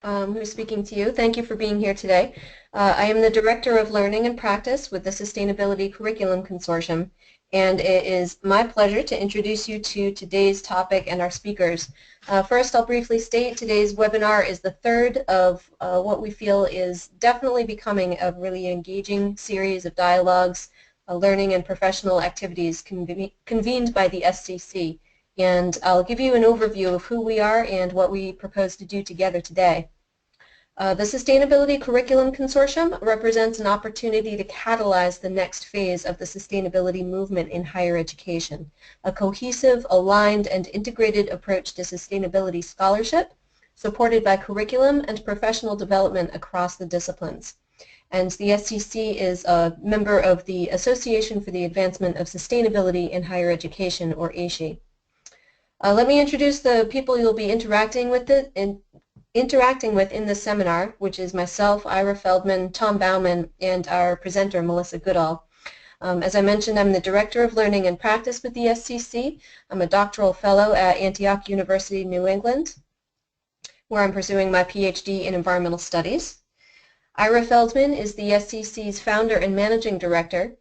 who's speaking to you. Thank you for being here today. I am the Director of Learning and Practice with the Sustainability Curriculum Consortium, and it is my pleasure to introduce you to today's topic and our speakers. First, I'll briefly state today's webinar is the third of what we feel is definitely becoming a really engaging series of dialogues, learning and professional activities convened by the SCC. And I'll give you an overview of who we are and what we propose to do together today. The Sustainability Curriculum Consortium represents an opportunity to catalyze the next phase of the sustainability movement in higher education, a cohesive, aligned, and integrated approach to sustainability scholarship, supported by curriculum and professional development across the disciplines. And the SCC is a member of the Association for the Advancement of Sustainability in Higher Education, or ASHE. Let me introduce the people you'll be interacting with in this seminar, which is myself, Ira Feldman, Tom Bauman, and our presenter, Melissa Goodall. As I mentioned, I'm the Director of Learning and Practice with the SCC. I'm a doctoral fellow at Antioch University, New England, where I'm pursuing my PhD in Environmental Studies. Ira Feldman is the SCC's founder and managing director.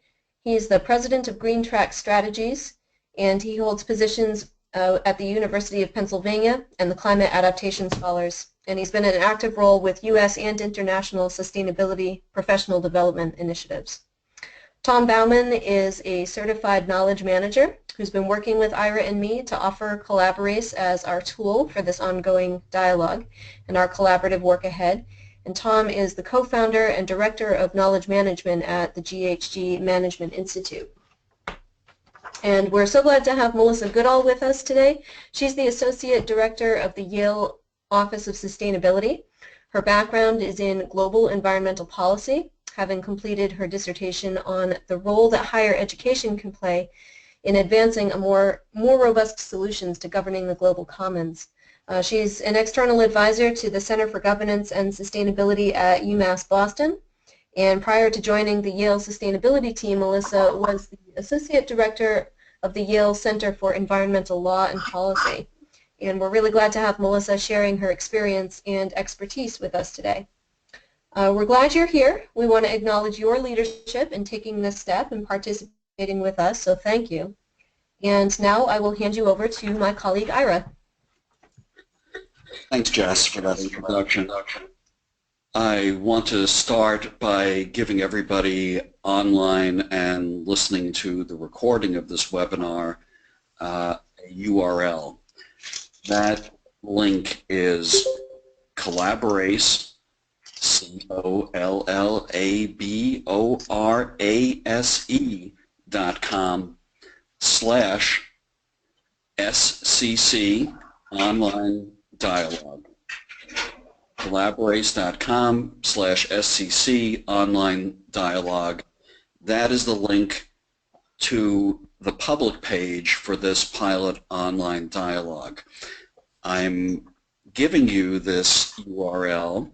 He is the President of Green Track Strategies, and he holds positions at the University of Pennsylvania and the Climate Adaptation Scholars, and he's been in an active role with U.S. and international sustainability professional development initiatives. Tom Bauman is a certified knowledge manager who's been working with Ira and me to offer Collaborase as our tool for this ongoing dialogue and our collaborative work ahead. And Tom is the co-founder and director of knowledge management at the GHG Management Institute. And we're so glad to have Melissa Goodall with us today. She's the Associate Director of the Yale Office of Sustainability. Her background is in global environmental policy, having completed her dissertation on the role that higher education can play in advancing a more robust solutions to governing the global commons. She's an external advisor to the Center for Governance and Sustainability at UMass Boston. And prior to joining the Yale Sustainability team, Melissa was the Associate Director of the Yale Center for Environmental Law and Policy. And we're really glad to have Melissa sharing her experience and expertise with us today. We're glad you're here. We want to acknowledge your leadership in taking this step and participating with us, so thank you. And now I will hand you over to my colleague, Ira. Thanks, Jess, for that introduction. I want to start by giving everybody online and listening to the recording of this webinar a URL. That link is Collaborase, COLLABORASE.com/SCC online dialogue. Collaborase.com/SCC online dialogue. That is the link to the public page for this pilot online dialogue. I'm giving you this URL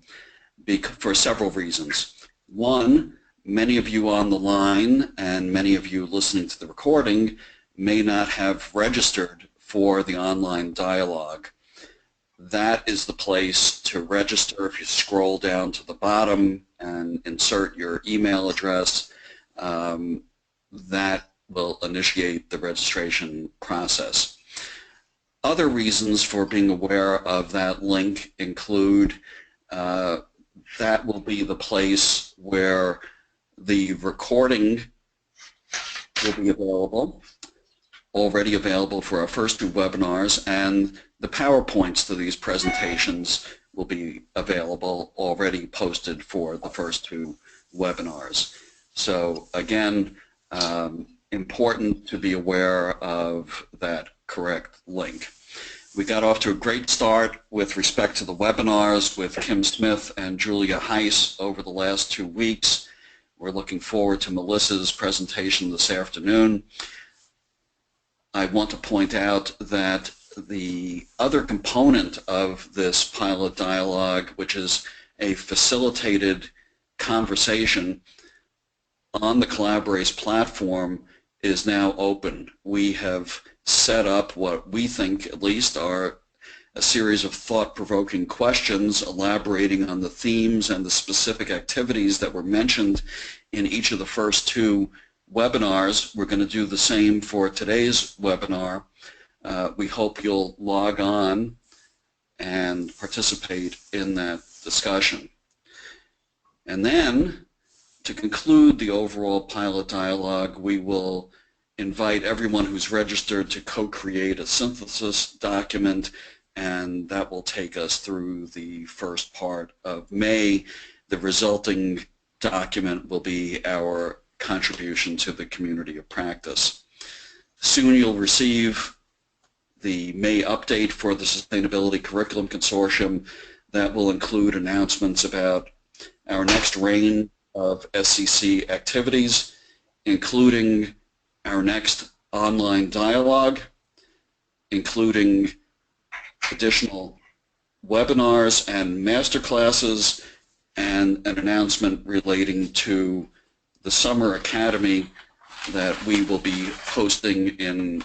for several reasons. One, many of you on the line and many of you listening to the recording may not have registered for the online dialogue. That is the place to register. If you scroll down to the bottom and insert your email address, that will initiate the registration process. Other reasons for being aware of that link include that will be the place where the recording will be available, already available for our first two webinars, and the PowerPoints to these presentations will be available, already posted for the first two webinars. So again, important to be aware of that correct link. We got off to a great start with respect to the webinars with Kim Smith and Julia Heiss over the last 2 weeks. We're looking forward to Melissa's presentation this afternoon. I want to point out that the other component of this pilot dialogue, which is a facilitated conversation on the Collaborase platform, is now open. We have set up what we think at least are a series of thought-provoking questions elaborating on the themes and the specific activities that were mentioned in each of the first two webinars. We're going to do the same for today's webinar. We hope you'll log on and participate in that discussion. And then, to conclude the overall pilot dialogue, we will invite everyone who's registered to co-create a synthesis document, and that will take us through the first part of May. The resulting document will be our contribution to the community of practice. Soon you'll receive the May update for the Sustainability Curriculum Consortium. That will include announcements about our next range of SCC activities, including our next online dialogue, including additional webinars and masterclasses, and an announcement relating to the Summer Academy that we will be hosting in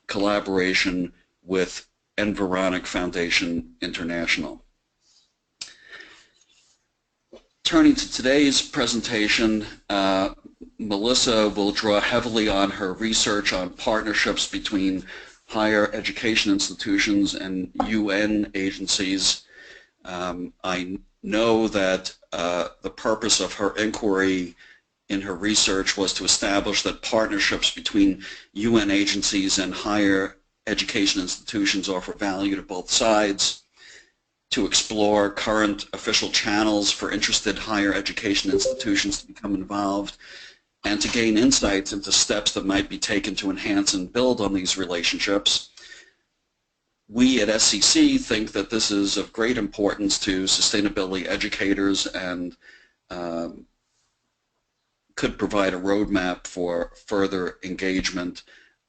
collaboration with Environic Foundation International. Turning to today's presentation, Melissa will draw heavily on her research on partnerships between higher education institutions and UN agencies. I know that the purpose of her inquiry in her research was to establish that partnerships between UN agencies and higher education institutions offer value to both sides, to explore current official channels for interested higher education institutions to become involved, and to gain insights into steps that might be taken to enhance and build on these relationships. We at SCC think that this is of great importance to sustainability educators and could provide a roadmap for further engagement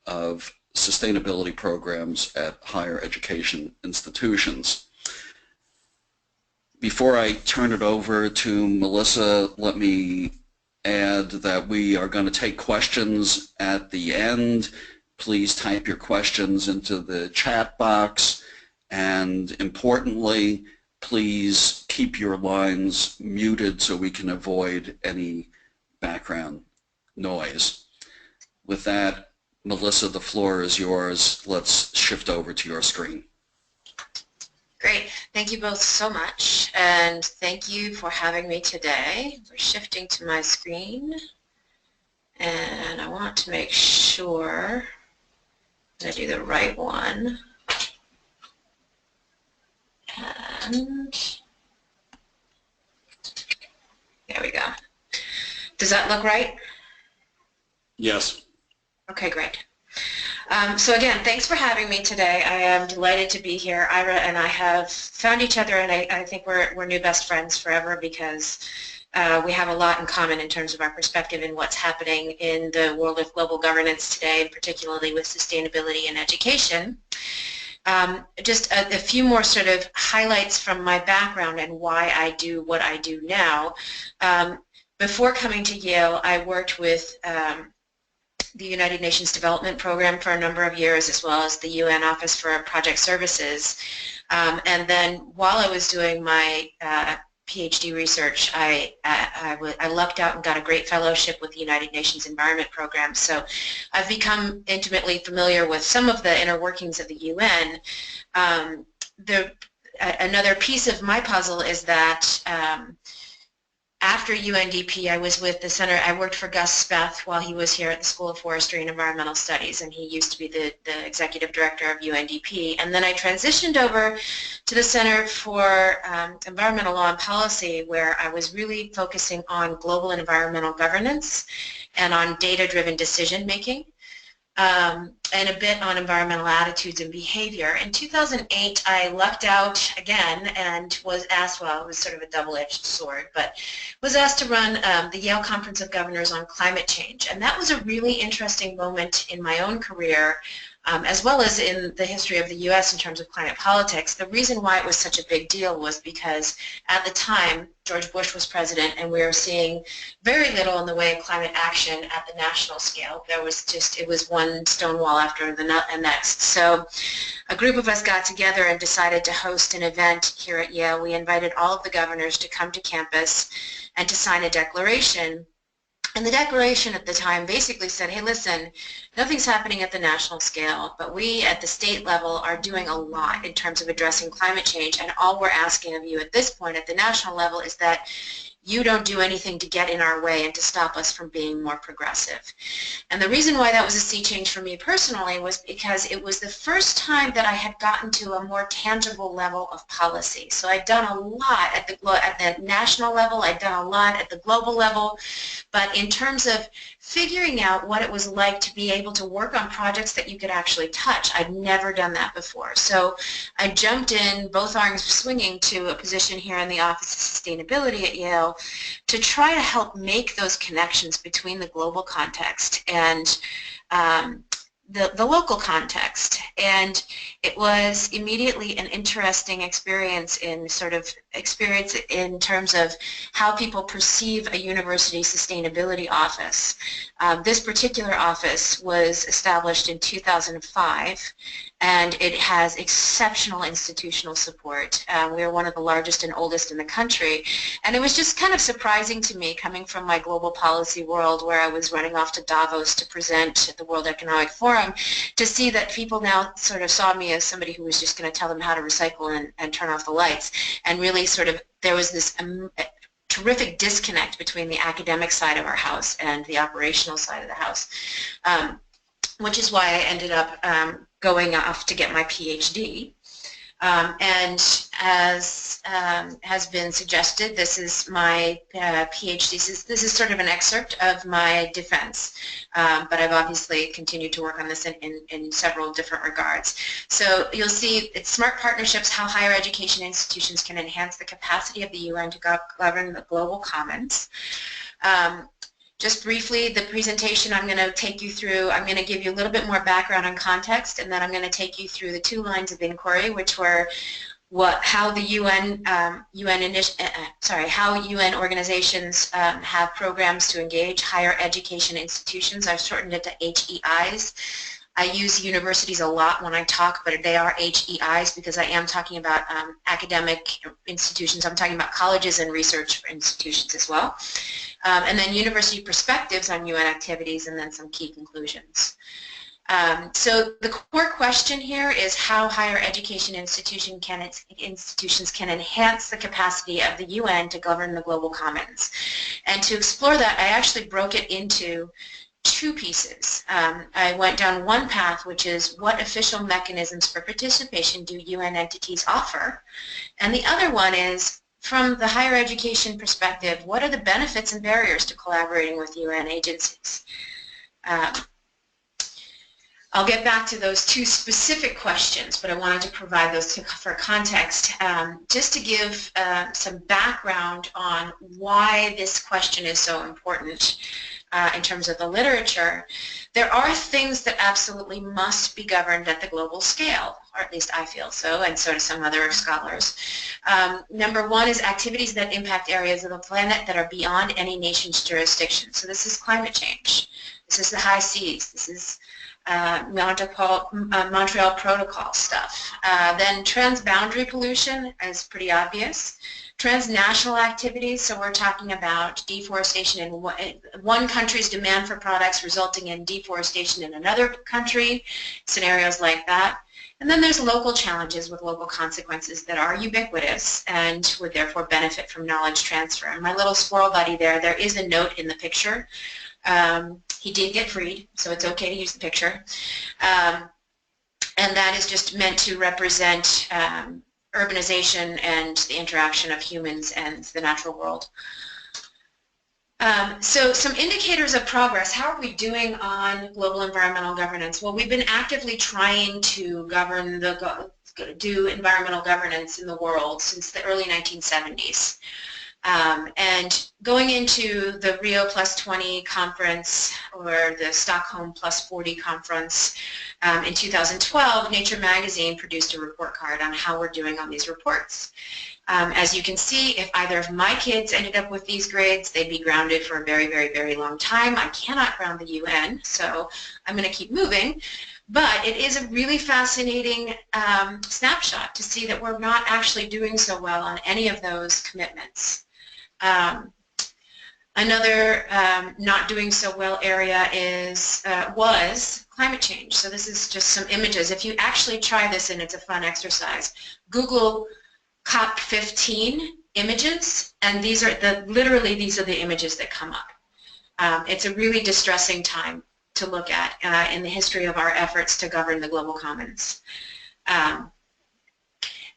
of sustainability programs at higher education institutions. Before I turn it over to Melissa, let me add that we are going to take questions at the end. Please type your questions into the chat box, and importantly, please keep your lines muted so we can avoid any background noise. With that, Melissa, the floor is yours. Let's shift over to your screen. Great. Thank you both so much, and thank you for having me today. We're shifting to my screen, and I want to make sure that I do the right one. And there we go. Does that look right? Yes. Okay, great. So again, thanks for having me today. I am delighted to be here. Ira and I have found each other, and I think we're new best friends forever because we have a lot in common in terms of our perspective in what's happening in the world of global governance today, and particularly with sustainability and education. Just a few more sort of highlights from my background and why I do what I do now. Before coming to Yale, I worked with the United Nations Development Program for a number of years, as well as the UN Office for Project Services. And then while I was doing my PhD research, I lucked out and got a great fellowship with the United Nations Environment Program. So I've become intimately familiar with some of the inner workings of the UN. Another piece of my puzzle is that after UNDP, I was with the center. I worked for Gus Speth while he was here at the School of Forestry and Environmental Studies, and he used to be the executive director of UNDP. And then I transitioned over to the Center for Environmental Law and Policy, where I was really focusing on global and environmental governance and on data-driven decision-making. And a bit on environmental attitudes and behavior. In 2008, I lucked out again and was asked, well, it was sort of a double-edged sword, but was asked to run the Yale Conference of Governors on Climate Change. And that was a really interesting moment in my own career as well as in the history of the U.S. in terms of climate politics. The reason why it was such a big deal was because at the time George Bush was president and we were seeing very little in the way of climate action at the national scale. There was just, it was one stonewall after the next. So a group of us got together and decided to host an event here at Yale. We invited all of the governors to come to campus and to sign a declaration. And the declaration at the time basically said, hey, listen, nothing's happening at the national scale, but we at the state level are doing a lot in terms of addressing climate change, and all we're asking of you at this point at the national level is that you don't do anything to get in our way and to stop us from being more progressive. And the reason why that was a sea change for me personally was because it was the first time that I had gotten to a more tangible level of policy. So I'd done a lot at the national level, I'd done a lot at the global level, but in terms of figuring out what it was like to be able to work on projects that you could actually touch, I'd never done that before. So I jumped in, both arms swinging, to a position here in the Office of Sustainability at Yale to try to help make those connections between the global context and the local context. And it was immediately an interesting experience in terms of how people perceive a university sustainability office. This particular office was established in 2005, and it has exceptional institutional support. We are one of the largest and oldest in the country, and it was just kind of surprising to me, coming from my global policy world where I was running off to Davos to present at the World Economic Forum, to see that people now sort of saw me as somebody who was just going to tell them how to recycle and turn off the lights, and really sort of there was this terrific disconnect between the academic side of our house and the operational side of the house, which is why I ended up going off to get my PhD. And as has been suggested, this is my PhD. This is sort of an excerpt of my defense, but I've obviously continued to work on this in several different regards. So you'll see it's smart partnerships, how higher education institutions can enhance the capacity of the UN to govern the global commons. Just briefly, the presentation I'm going to take you through, I'm going to give you a little bit more background and context, and then I'm going to take you through the two lines of inquiry, which were how the how UN organizations have programs to engage higher education institutions. I've shortened it to HEIs. I use universities a lot when I talk, but they are HEIs because I am talking about academic institutions. I'm talking about colleges and research institutions as well. And then university perspectives on UN activities, and then some key conclusions. So the core question here is how higher education institutions can enhance the capacity of the UN to govern the global commons. And to explore that, I actually broke it into two pieces. I went down one path, which is what official mechanisms for participation do UN entities offer? And the other one is, from the higher education perspective, what are the benefits and barriers to collaborating with UN agencies? I'll get back to those two specific questions, but I wanted to provide those for context, just to give some background on why this question is so important in terms of the literature. There are things that absolutely must be governed at the global scale, or at least I feel so, and so do some other scholars. Number one is activities that impact areas of the planet that are beyond any nation's jurisdiction. So this is climate change. This is the high seas. This is Montreal Protocol stuff. Then transboundary pollution is pretty obvious. Transnational activities, so we're talking about deforestation in one country's demand for products resulting in deforestation in another country, scenarios like that. And then there's local challenges with local consequences that are ubiquitous and would therefore benefit from knowledge transfer. And my little squirrel buddy there is a note in the picture. He did get freed, so it's okay to use the picture. And that is just meant to represent urbanization and the interaction of humans and the natural world. So some indicators of progress. How are we doing on global environmental governance? Well, we've been actively trying to do environmental governance in the world since the early 1970s. And going into the Rio Plus 20 conference or the Stockholm Plus 40 conference in 2012, Nature magazine produced a report card on how we're doing on these reports. As you can see, if either of my kids ended up with these grades, they'd be grounded for a very, very, very long time. I cannot ground the UN, so I'm going to keep moving. But it is a really fascinating snapshot to see that we're not actually doing so well on any of those commitments. Another not doing so well area was climate change. So this is just some images. If you actually try this, and it's a fun exercise, Google COP15 images, and these are literally these are the images that come up. It's a really distressing time to look at in the history of our efforts to govern the global commons. And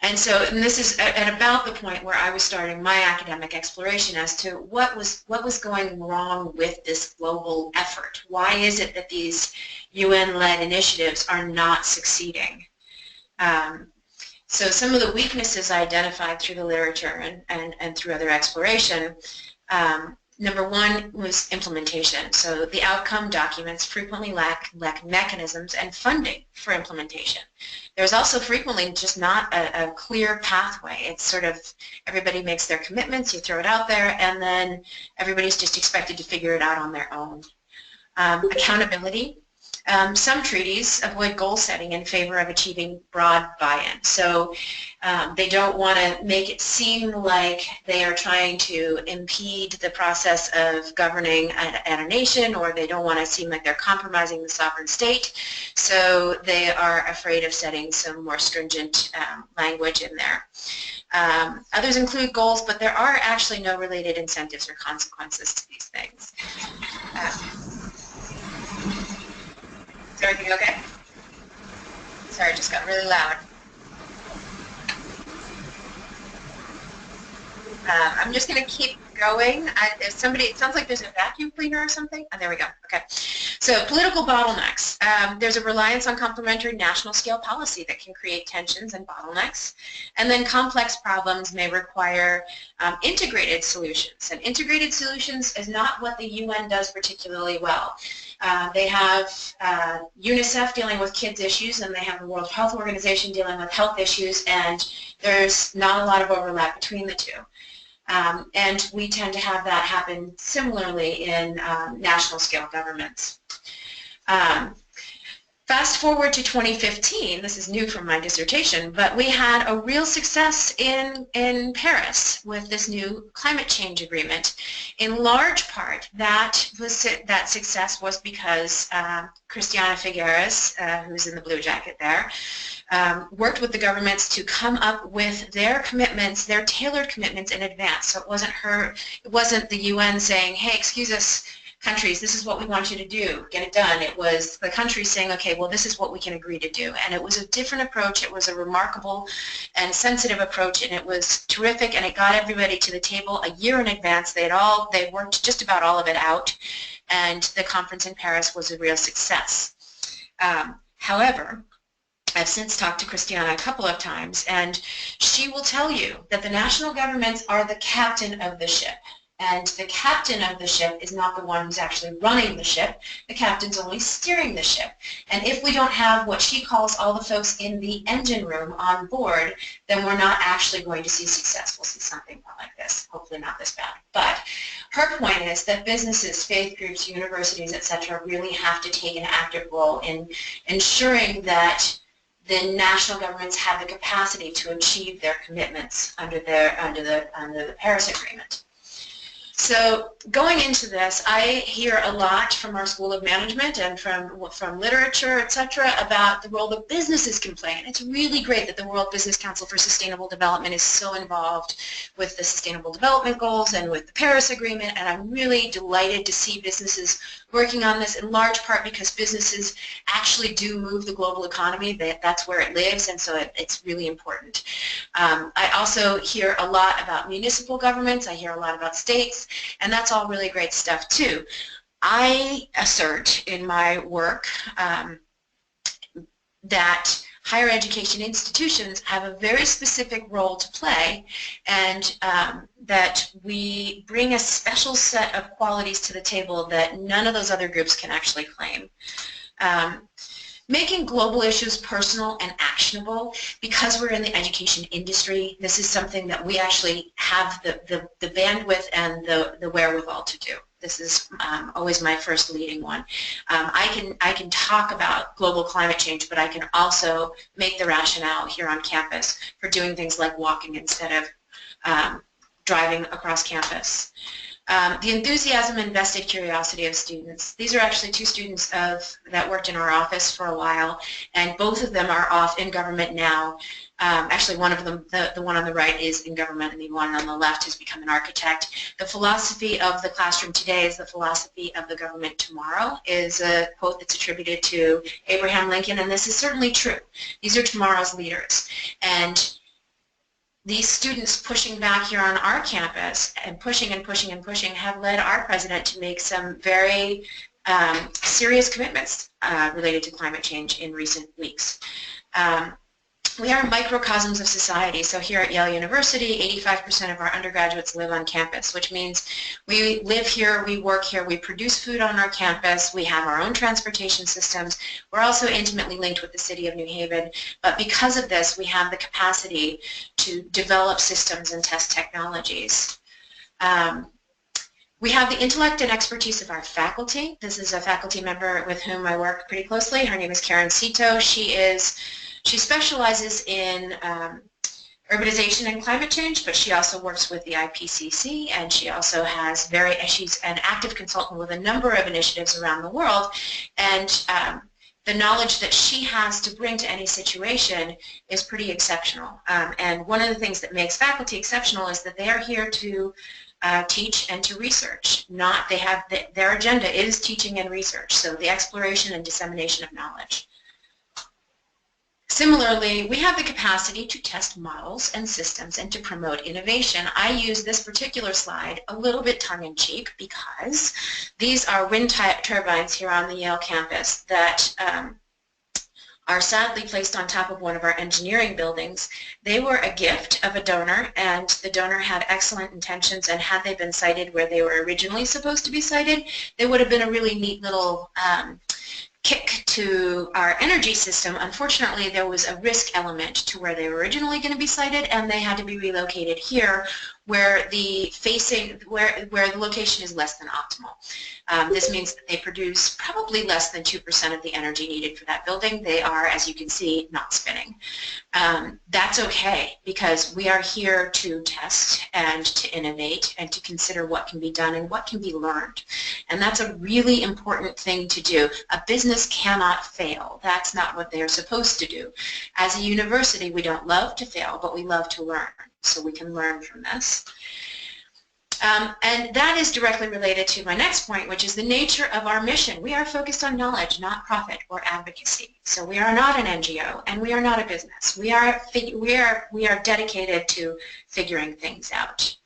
this is at about the point where I was starting my academic exploration as to what was going wrong with this global effort. Why is it that these UN-led initiatives are not succeeding? So some of the weaknesses I identified through the literature and through other exploration, number one was implementation. So the outcome documents frequently lack mechanisms and funding for implementation. There's also frequently just not a clear pathway. It's sort of everybody makes their commitments, you throw it out there, and then everybody's just expected to figure it out on their own. Accountability. Some treaties avoid goal setting in favor of achieving broad buy-in. So they don't want to make it seem like they are trying to impede the process of governing at a nation, or they don't want to seem like they're compromising the sovereign state. So they are afraid of setting some more stringent language in there. Others include goals, but there are actually no related incentives or consequences to these things. Is everything okay? Sorry, it just got really loud. I'm just going to keep going. If somebody, it sounds like there's a vacuum cleaner or something. Oh, there we go. Okay. So political bottlenecks. There's a reliance on complementary national scale policy that can create tensions and bottlenecks. And then complex problems may require integrated solutions. And integrated solutions is not what the UN does particularly well. They have UNICEF dealing with kids issues, and they have the World Health Organization dealing with health issues, and there's not a lot of overlap between the two. And we tend to have that happen similarly in national scale governments. Fast forward to 2015, this is new from my dissertation, but we had a real success in Paris with this new climate change agreement. In large part, that success was because Christiana Figueres, who's in the blue jacket there, worked with the governments to come up with their commitments, their tailored commitments in advance. So it wasn't the UN saying, hey, excuse us, countries, this is what we want you to do, get it done. It was the countries saying, okay, well, this is what we can agree to do. And it was a different approach. It was a remarkable and sensitive approach, and it was terrific, and it got everybody to the table a year in advance. They worked just about all of it out, and the conference in Paris was a real success. However, I've since talked to Christiana a couple of times, and she will tell you that the national governments are the captain of the ship. And the captain of the ship is not the one who's actually running the ship. The captain's only steering the ship. And if we don't have what she calls all the folks in the engine room on board, then we're not actually going to see success. We'll see something more like this, hopefully not this bad. But her point is that businesses, faith groups, universities, etc., really have to take an active role in ensuring that the national governments have the capacity to achieve their commitments under the Paris Agreement. So going into this, I hear a lot from our School of Management and from literature, etc., about the role that businesses can play. And it's really great that the World Business Council for Sustainable Development is so involved with the Sustainable Development Goals and with the Paris Agreement, and I'm really delighted to see businesses working on this, in large part because businesses actually do move the global economy. That's where it lives, and so it's really important. I also hear a lot about municipal governments. I hear a lot about states. And that's all really great stuff too. I assert in my work that higher education institutions have a very specific role to play, and that we bring a special set of qualities to the table that none of those other groups can actually claim. Making global issues personal and actionable. Because we're in the education industry, this is something that we actually have the bandwidth and the wherewithal to do. This is always my first leading one. I can talk about global climate change, but I can also make the rationale here on campus for doing things like walking instead of driving across campus. The enthusiasm and vested curiosity of students. These are actually two students that worked in our office for a while, and both of them are off in government now. Actually, one of them, the one on the right, is in government, and the one on the left has become an architect. The philosophy of the classroom today is the philosophy of the government tomorrow, is a quote that's attributed to Abraham Lincoln, and this is certainly true. These are tomorrow's leaders. And these students pushing back here on our campus and pushing and pushing and pushing have led our president to make some very serious commitments related to climate change in recent weeks. We are microcosms of society. So here at Yale University, 85% of our undergraduates live on campus, which means we live here, we work here, we produce food on our campus, we have our own transportation systems. We're also intimately linked with the city of New Haven, but because of this, we have the capacity to develop systems and test technologies. We have the intellect and expertise of our faculty. This is a faculty member with whom I work pretty closely. Her name is Karen Cito. She specializes in urbanization and climate change, but she also works with the IPCC, and she also has she's an active consultant with a number of initiatives around the world, and the knowledge that she has to bring to any situation is pretty exceptional. And one of the things that makes faculty exceptional is that they are here to teach and to research. Their agenda is teaching and research, so the exploration and dissemination of knowledge. Similarly, we have the capacity to test models and systems and to promote innovation. I use this particular slide a little bit tongue-in-cheek because these are wind turbines here on the Yale campus that are sadly placed on top of one of our engineering buildings. They were a gift of a donor, and the donor had excellent intentions, and had they been sited where they were originally supposed to be sited, they would have been a really neat little kick to our energy system. Unfortunately, there was a risk element to where they were originally going to be sited, and they had to be relocated here where the location is less than optimal. This means that they produce probably less than 2% of the energy needed for that building. They are, as you can see, not spinning. That's okay, because we are here to test and to innovate and to consider what can be done and what can be learned. And that's a really important thing to do. A business cannot fail. That's not what they're supposed to do. As a university, we don't love to fail, but we love to learn. So we can learn from this. And that is directly related to my next point, which is the nature of our mission. We are focused on knowledge, not profit or advocacy. So we are not an NGO, and we are not a business. We are dedicated to figuring things out.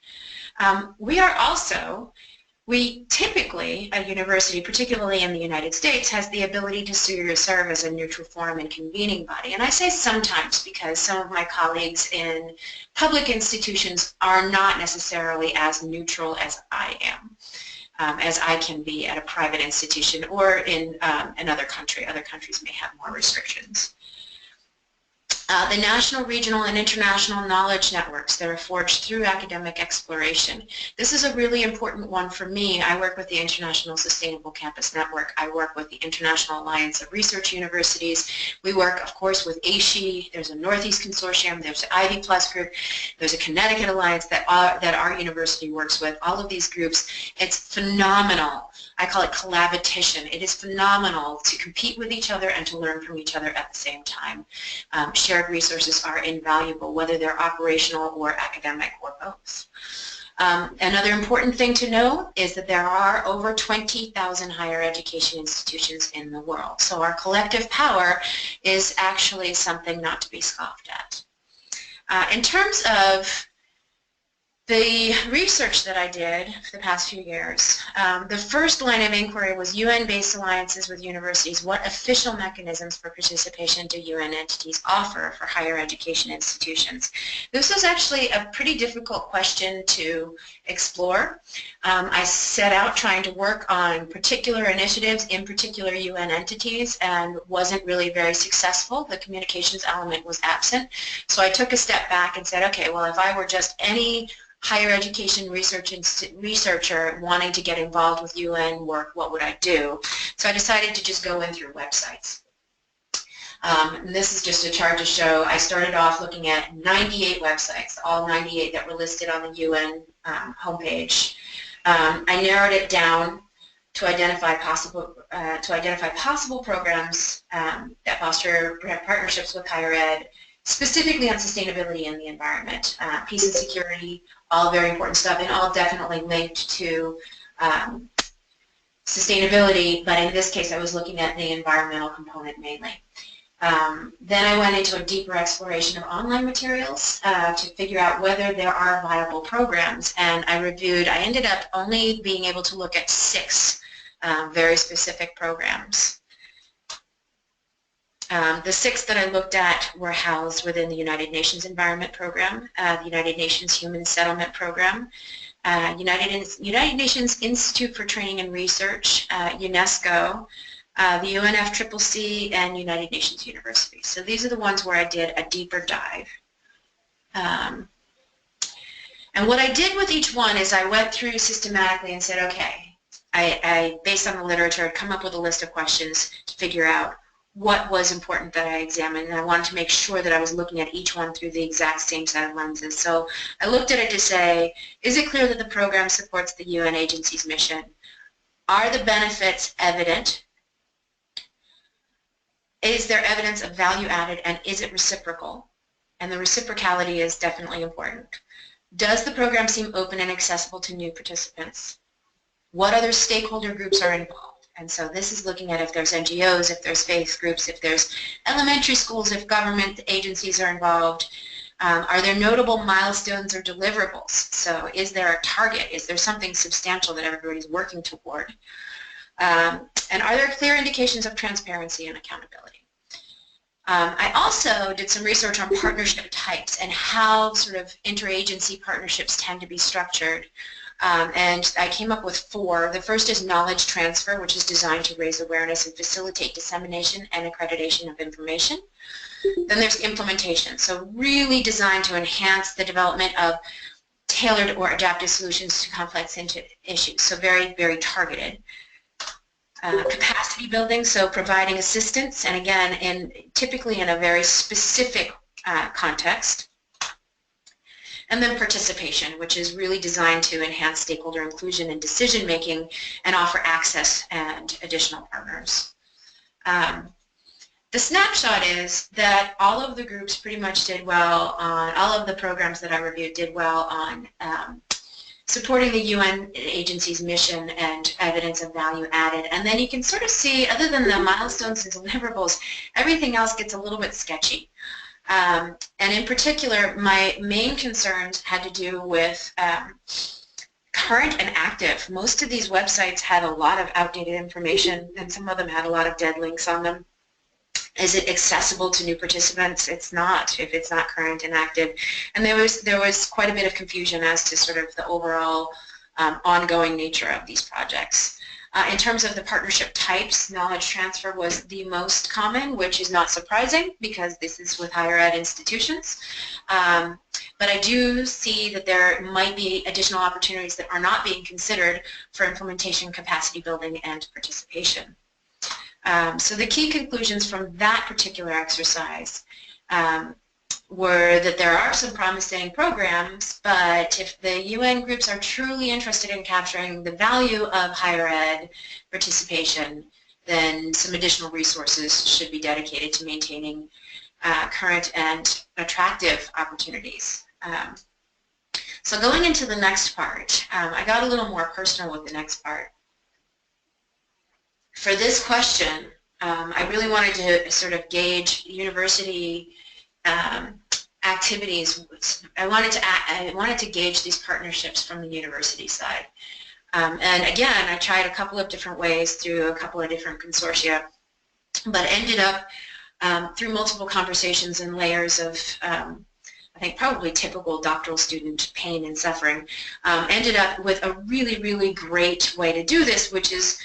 We typically, a university, particularly in the United States, has the ability to serve as a neutral forum and convening body. And I say sometimes because some of my colleagues in public institutions are not necessarily as neutral as I am, as I can be at a private institution or in another country. Other countries may have more restrictions. The national, regional, and international knowledge networks that are forged through academic exploration. This is a really important one for me. I work with the International Sustainable Campus Network. I work with the International Alliance of Research Universities. We work, of course, with ASHE. There's a Northeast Consortium. There's the Ivy Plus group. There's a Connecticut Alliance that our university works with. All of these groups, it's phenomenal. I call it collaboration. It is phenomenal to compete with each other and to learn from each other at the same time. Shared resources are invaluable, whether they're operational or academic or both. Another important thing to know is that there are over 20,000 higher education institutions in the world. So our collective power is actually something not to be scoffed at. In terms of The research that I did for the past few years, the first line of inquiry was UN-based alliances with universities. What official mechanisms for participation do UN entities offer for higher education institutions? This was actually a pretty difficult question to explore. I set out trying to work on particular initiatives in particular UN entities and wasn't really very successful. The communications element was absent. So I took a step back and said, okay, well, if I were just any higher education researcher wanting to get involved with UN work, what would I do? So I decided to just go in through websites. And this is just a chart to show I started off looking at 98 websites, all 98 that were listed on the UN homepage. I narrowed it down to identify possible programs that foster partnerships with higher ed, specifically on sustainability and the environment, peace and security, all very important stuff, and all definitely linked to sustainability, but in this case I was looking at the environmental component mainly. Then I went into a deeper exploration of online materials to figure out whether there are viable programs, and I ended up only being able to look at 6 very specific programs. The 6 that I looked at were housed within the United Nations Environment Program, the United Nations Human Settlement Program, United Nations Institute for Training and Research, UNESCO, the UNFCCC, and United Nations University. So these are the ones where I did a deeper dive. And what I did with each one is I went through systematically and said, okay, I based on the literature, I'd come up with a list of questions to figure out what was important that I examined, and I wanted to make sure that I was looking at each one through the exact same set of lenses. So I looked at it to say, is it clear that the program supports the UN agency's mission? Are the benefits evident? Is there evidence of value added, and is it reciprocal? And the reciprocality is definitely important. Does the program seem open and accessible to new participants? What other stakeholder groups are involved? And so this is looking at if there's NGOs, if there's faith groups, if there's elementary schools, if government agencies are involved. Are there notable milestones or deliverables? So is there a target? Is there something substantial that everybody's working toward? And are there clear indications of transparency and accountability? I also did some research on partnership types and how sort of interagency partnerships tend to be structured. And I came up with 4. The first is knowledge transfer, which is designed to raise awareness and facilitate dissemination and accreditation of information. Then there's implementation, so really designed to enhance the development of tailored or adaptive solutions to complex issues, so very, very targeted. Capacity building, so providing assistance, and again, typically in a very specific context. And then participation, which is really designed to enhance stakeholder inclusion and decision making and offer access and additional partners. The snapshot is that all of the groups pretty much did well on, all of the programs that I reviewed did well on supporting the UN agency's mission and evidence of value added. And then you can sort of see, other than the milestones and deliverables, everything else gets a little bit sketchy. And in particular, my main concerns had to do with current and active. Most of these websites had a lot of outdated information, and some of them had a lot of dead links on them. Is it accessible to new participants? It's not, if it's not current and active. And there was quite a bit of confusion as to sort of the overall ongoing nature of these projects. In terms of the partnership types, knowledge transfer was the most common, which is not surprising because this is with higher ed institutions. But I do see that there might be additional opportunities that are not being considered for implementation, capacity building, and participation. So the key conclusions from that particular exercise were that there are some promising programs, but if the UN groups are truly interested in capturing the value of higher ed participation, then some additional resources should be dedicated to maintaining current and attractive opportunities. So going into the next part, I got a little more personal with the next part. For this question, I really wanted to sort of gauge university activities. I wanted to gauge these partnerships from the university side. And again, I tried a couple of different ways through a couple of different consortia, but ended up through multiple conversations and layers of, I think probably typical doctoral student pain and suffering, ended up with a really, really great way to do this, which is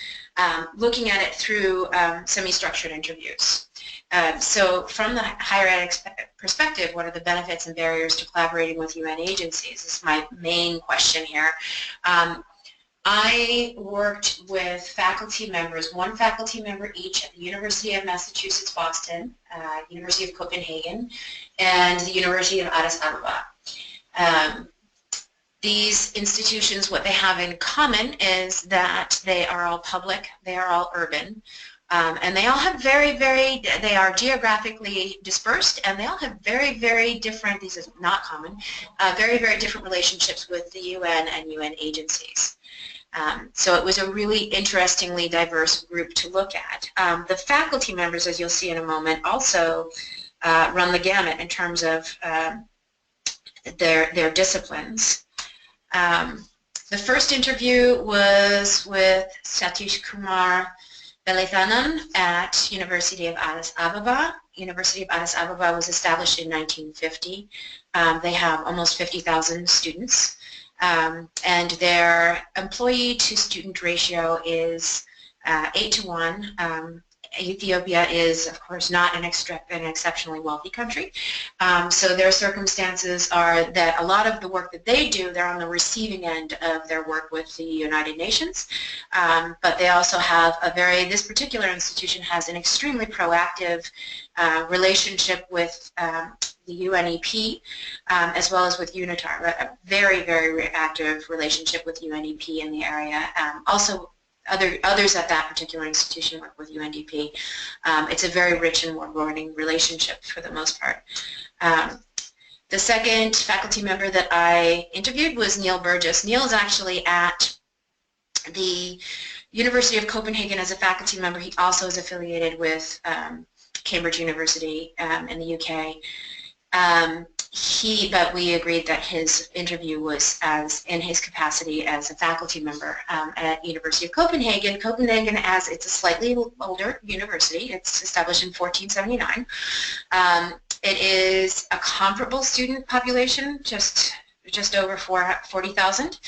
looking at it through semi-structured interviews. So from the higher ed perspective, what are the benefits and barriers to collaborating with UN agencies? This is my main question here. I worked with faculty members, one faculty member each at the University of Massachusetts, Boston, University of Copenhagen, and the University of Addis Ababa. These institutions, what they have in common is that they are all public, they are all urban, and they all have they are geographically dispersed, and they all have very, very different, these are not common, very, very different relationships with the UN and UN agencies. So it was a really interestingly diverse group to look at. The faculty members, as you'll see in a moment, also run the gamut in terms of their disciplines. The first interview was with Satish Kumar Belethanan at University of Addis Ababa. University of Addis Ababa was established in 1950. They have almost 50,000 students. And their employee to student ratio is 8-to-1. Ethiopia is, of course, not an exceptionally wealthy country. So their circumstances are that a lot of the work that they do, they're on the receiving end of their work with the United Nations. But they also have this particular institution has an extremely proactive relationship with the UNEP, as well as with UNITAR, a very, very active relationship with UNEP in the area. Also, others at that particular institution work with UNDP. It's a very rich and rewarding relationship for the most part. The second faculty member that I interviewed was Neil Burgess. Neil is actually at the University of Copenhagen as a faculty member. He also is affiliated with Cambridge University in the UK. But we agreed that his interview was in his capacity as a faculty member at University of Copenhagen. Copenhagen, as it's a slightly older university, it's established in 1479. It is a comparable student population, just over 40,000.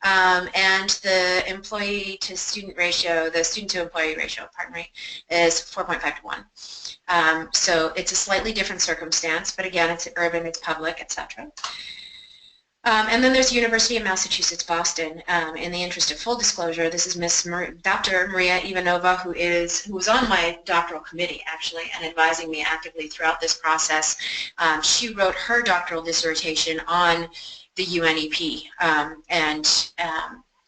And the employee to student ratio, the student to employee ratio, pardon me, is 4.5-to-1. So it's a slightly different circumstance, but again, it's urban, it's public, etc. And then there's the University of Massachusetts, Boston. In the interest of full disclosure, this is Dr. Maria Ivanova, who was on my doctoral committee, actually, and advising me actively throughout this process. She wrote her doctoral dissertation on the UNEP and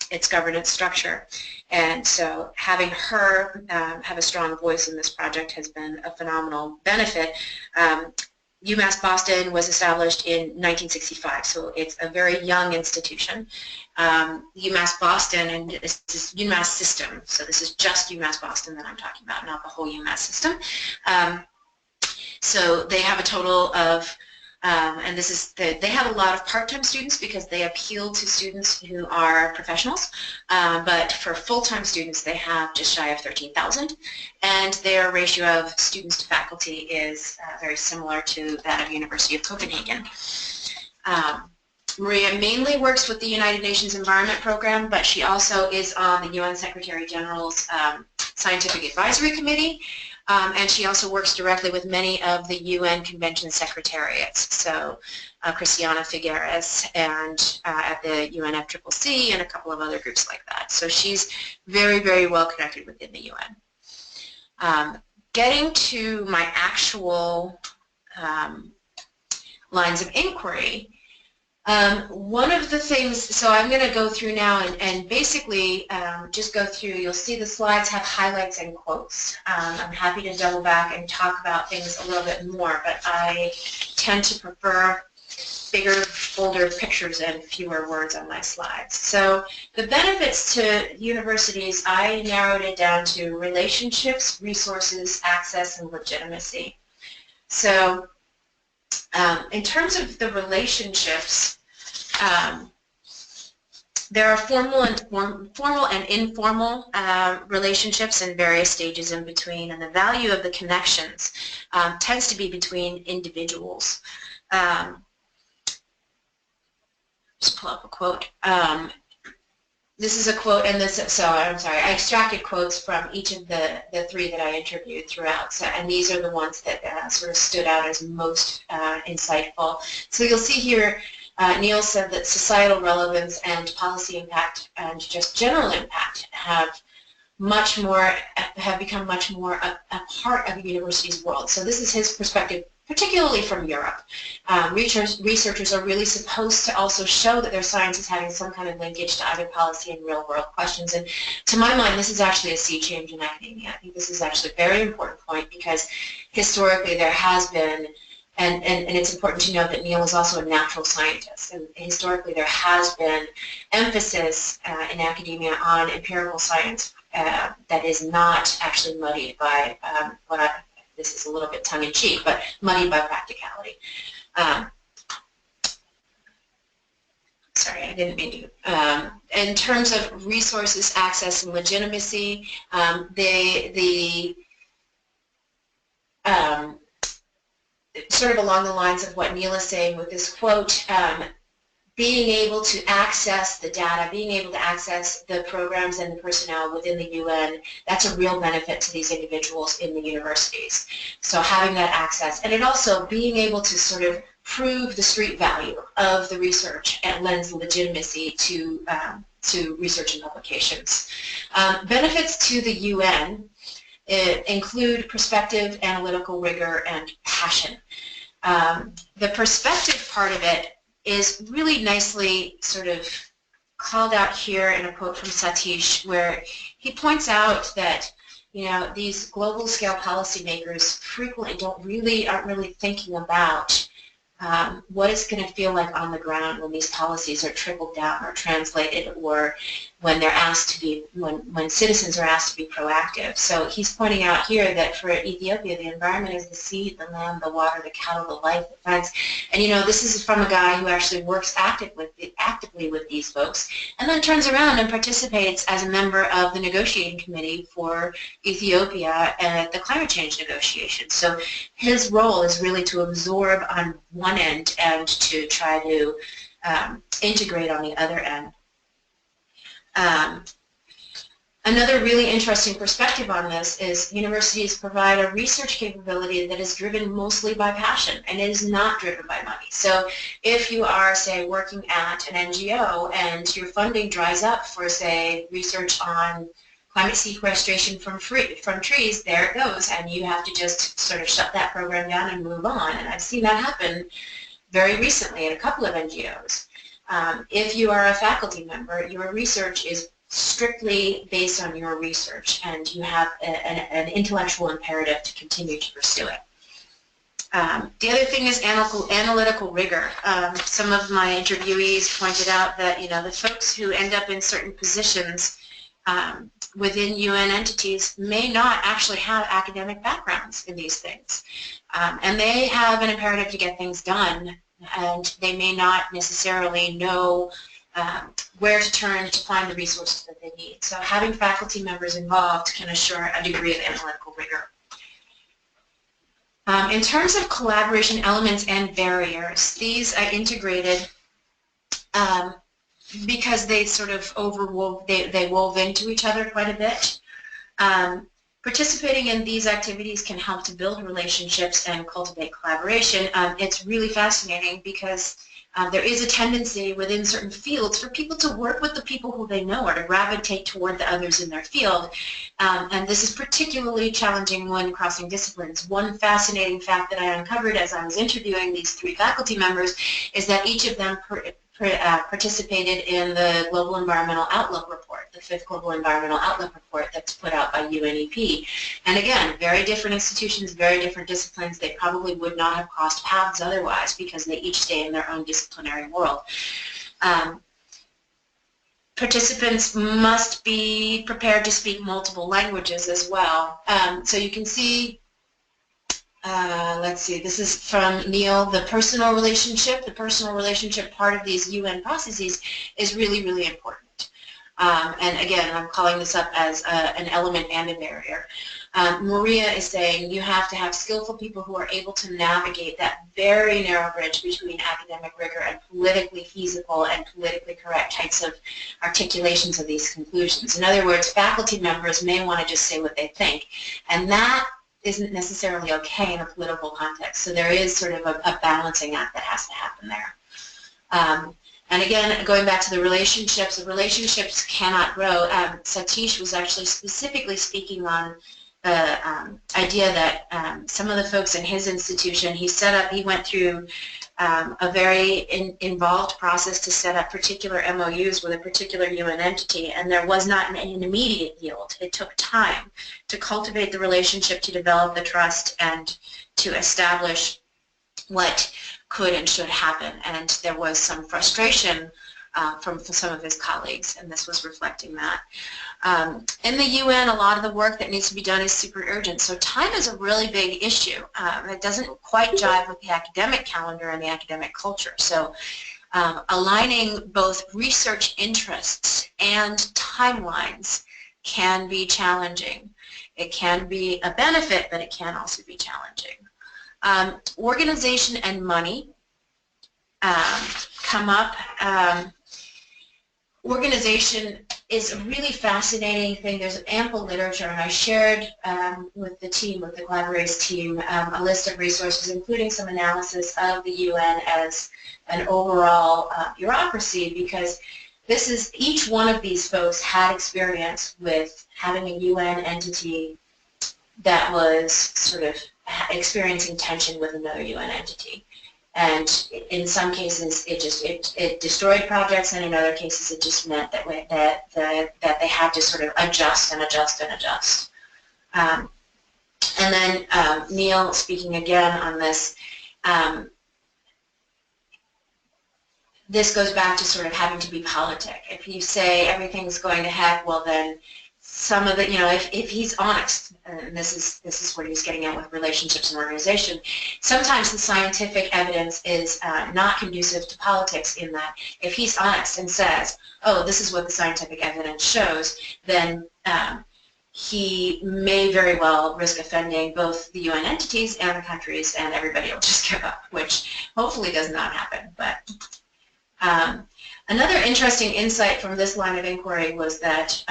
its governance structure. And so having her have a strong voice in this project has been a phenomenal benefit. UMass Boston was established in 1965, so it's a very young institution. UMass Boston, and this is UMass system, so this is just UMass Boston that I'm talking about, not the whole UMass system. So they have a total of and this is they have a lot of part-time students because they appeal to students who are professionals, but for full-time students they have just shy of 13,000, and their ratio of students to faculty is very similar to that of University of Copenhagen. Maria mainly works with the United Nations Environment Program, but she also is on the UN Secretary General's Scientific Advisory Committee. And she also works directly with many of the UN Convention Secretariats, so Christiana Figueres and at the UNFCCC and a couple of other groups like that. So she's very, very well connected within the UN. Getting to my actual lines of inquiry, one of the things, so I'm going to go through now and basically just go through, you'll see the slides have highlights and quotes. I'm happy to double back and talk about things a little bit more, but I tend to prefer bigger, bolder pictures and fewer words on my slides. So the benefits to universities, I narrowed it down to relationships, resources, access, and legitimacy. So In terms of the relationships, there are formal and informal relationships in various stages in between, and the value of the connections tends to be between individuals. Just pull up a quote. This is a quote, and I'm sorry, I extracted quotes from each of the three that I interviewed throughout, and these are the ones that sort of stood out as most insightful. So you'll see here, Neil said that societal relevance and policy impact and just general impact have become much more a part of the university's world. So this is his perspective, particularly from Europe. Researchers are really supposed to also show that their science is having some kind of linkage to either policy and real-world questions. And to my mind, this is actually a sea change in academia. I think this is actually a very important point because historically there has been, and it's important to note that Neil is also a natural scientist, and historically there has been emphasis in academia on empirical science that is not actually muddied by this is a little bit tongue-in-cheek, but muddied by practicality. Sorry, I didn't mean to. In terms of resources, access, and legitimacy, sort of along the lines of what Neil is saying with this quote, being able to access the data, being able to access the programs and the personnel within the UN, that's a real benefit to these individuals in the universities. So having that access, and it also being able to sort of prove the street value of the research and lends legitimacy to research and publications. Benefits to the UN include perspective, analytical rigor, and passion. The perspective part of it is really nicely sort of called out here in a quote from Satish, where he points out that, you know, these global scale policymakers frequently aren't really thinking about what it's going to feel like on the ground when these policies are trickled down or translated, or when they're asked to be, when citizens are asked to be proactive. So he's pointing out here that for Ethiopia, the environment is the seed, the land, the water, the cattle, the life, the fence. And you know, this is from a guy who actually works actively with these folks, and then turns around and participates as a member of the negotiating committee for Ethiopia at the climate change negotiations. So his role is really to absorb on one end and to try to integrate on the other end. Another really interesting perspective on this is universities provide a research capability that is driven mostly by passion, and it is not driven by money. So if you are, say, working at an NGO and your funding dries up for, say, research on climate sequestration from trees, there it goes, and you have to just sort of shut that program down and move on. And I've seen that happen very recently in a couple of NGOs. If you are a faculty member, your research is strictly based on your research, and you have an intellectual imperative to continue to pursue it. The other thing is analytical rigor. Some of my interviewees pointed out that, you know, the folks who end up in certain positions within UN entities may not actually have academic backgrounds in these things, and they have an imperative to get things done, and they may not necessarily know where to turn to find the resources that they need. So having faculty members involved can assure a degree of analytical rigor. In terms of collaboration elements and barriers, these I integrated because they sort of they wove into each other quite a bit. Participating in these activities can help to build relationships and cultivate collaboration. It's really fascinating because there is a tendency within certain fields for people to work with the people who they know or to gravitate toward the others in their field. And this is particularly challenging when crossing disciplines. One fascinating fact that I uncovered as I was interviewing these three faculty members is that each of them participated in the Global Environmental Outlook Report, the 5th Global Environmental Outlook Report that's put out by UNEP. And again, very different institutions, very different disciplines. They probably would not have crossed paths otherwise because they each stay in their own disciplinary world. Participants must be prepared to speak multiple languages as well. So you can see let's see, this is from Neil. The personal relationship part of these UN processes is really, really important. And again, I'm calling this up as an element and a barrier. Maria is saying you have to have skillful people who are able to navigate that very narrow bridge between academic rigor and politically feasible and politically correct types of articulations of these conclusions. In other words, faculty members may want to just say what they think, and that isn't necessarily okay in a political context. So there is sort of a balancing act that has to happen there. And again, going back to the relationships cannot grow. Satish was actually specifically speaking on the idea that some of the folks in his institution, he went through a very involved process to set up particular MOUs with a particular UN entity, and there was not an immediate yield. It took time to cultivate the relationship, to develop the trust, and to establish what could and should happen. And there was some frustration from some of his colleagues, and this was reflecting that. In the UN, a lot of the work that needs to be done is super urgent, so time is a really big issue. It doesn't quite jive with the academic calendar and the academic culture. So aligning both research interests and timelines can be challenging. It can be a benefit, but it can also be challenging. Organization and money come up. Organization is a really fascinating thing. There's ample literature, and I shared with the team, with the Collaborase team, a list of resources, including some analysis of the UN as an overall bureaucracy, because each one of these folks had experience with having a UN entity that was sort of experiencing tension with another UN entity. And in some cases, it destroyed projects, and in other cases, it just meant that they had to sort of adjust and adjust and adjust. And then Neil, speaking again on this, this goes back to sort of having to be politic. If you say everything's going to heck, well then some of the, if he's honest, and this is what he's getting at with relationships and organization, sometimes the scientific evidence is not conducive to politics, in that if he's honest and says, oh, this is what the scientific evidence shows, then he may very well risk offending both the UN entities and the countries, and everybody will just give up, which hopefully does not happen. But another interesting insight from this line of inquiry was that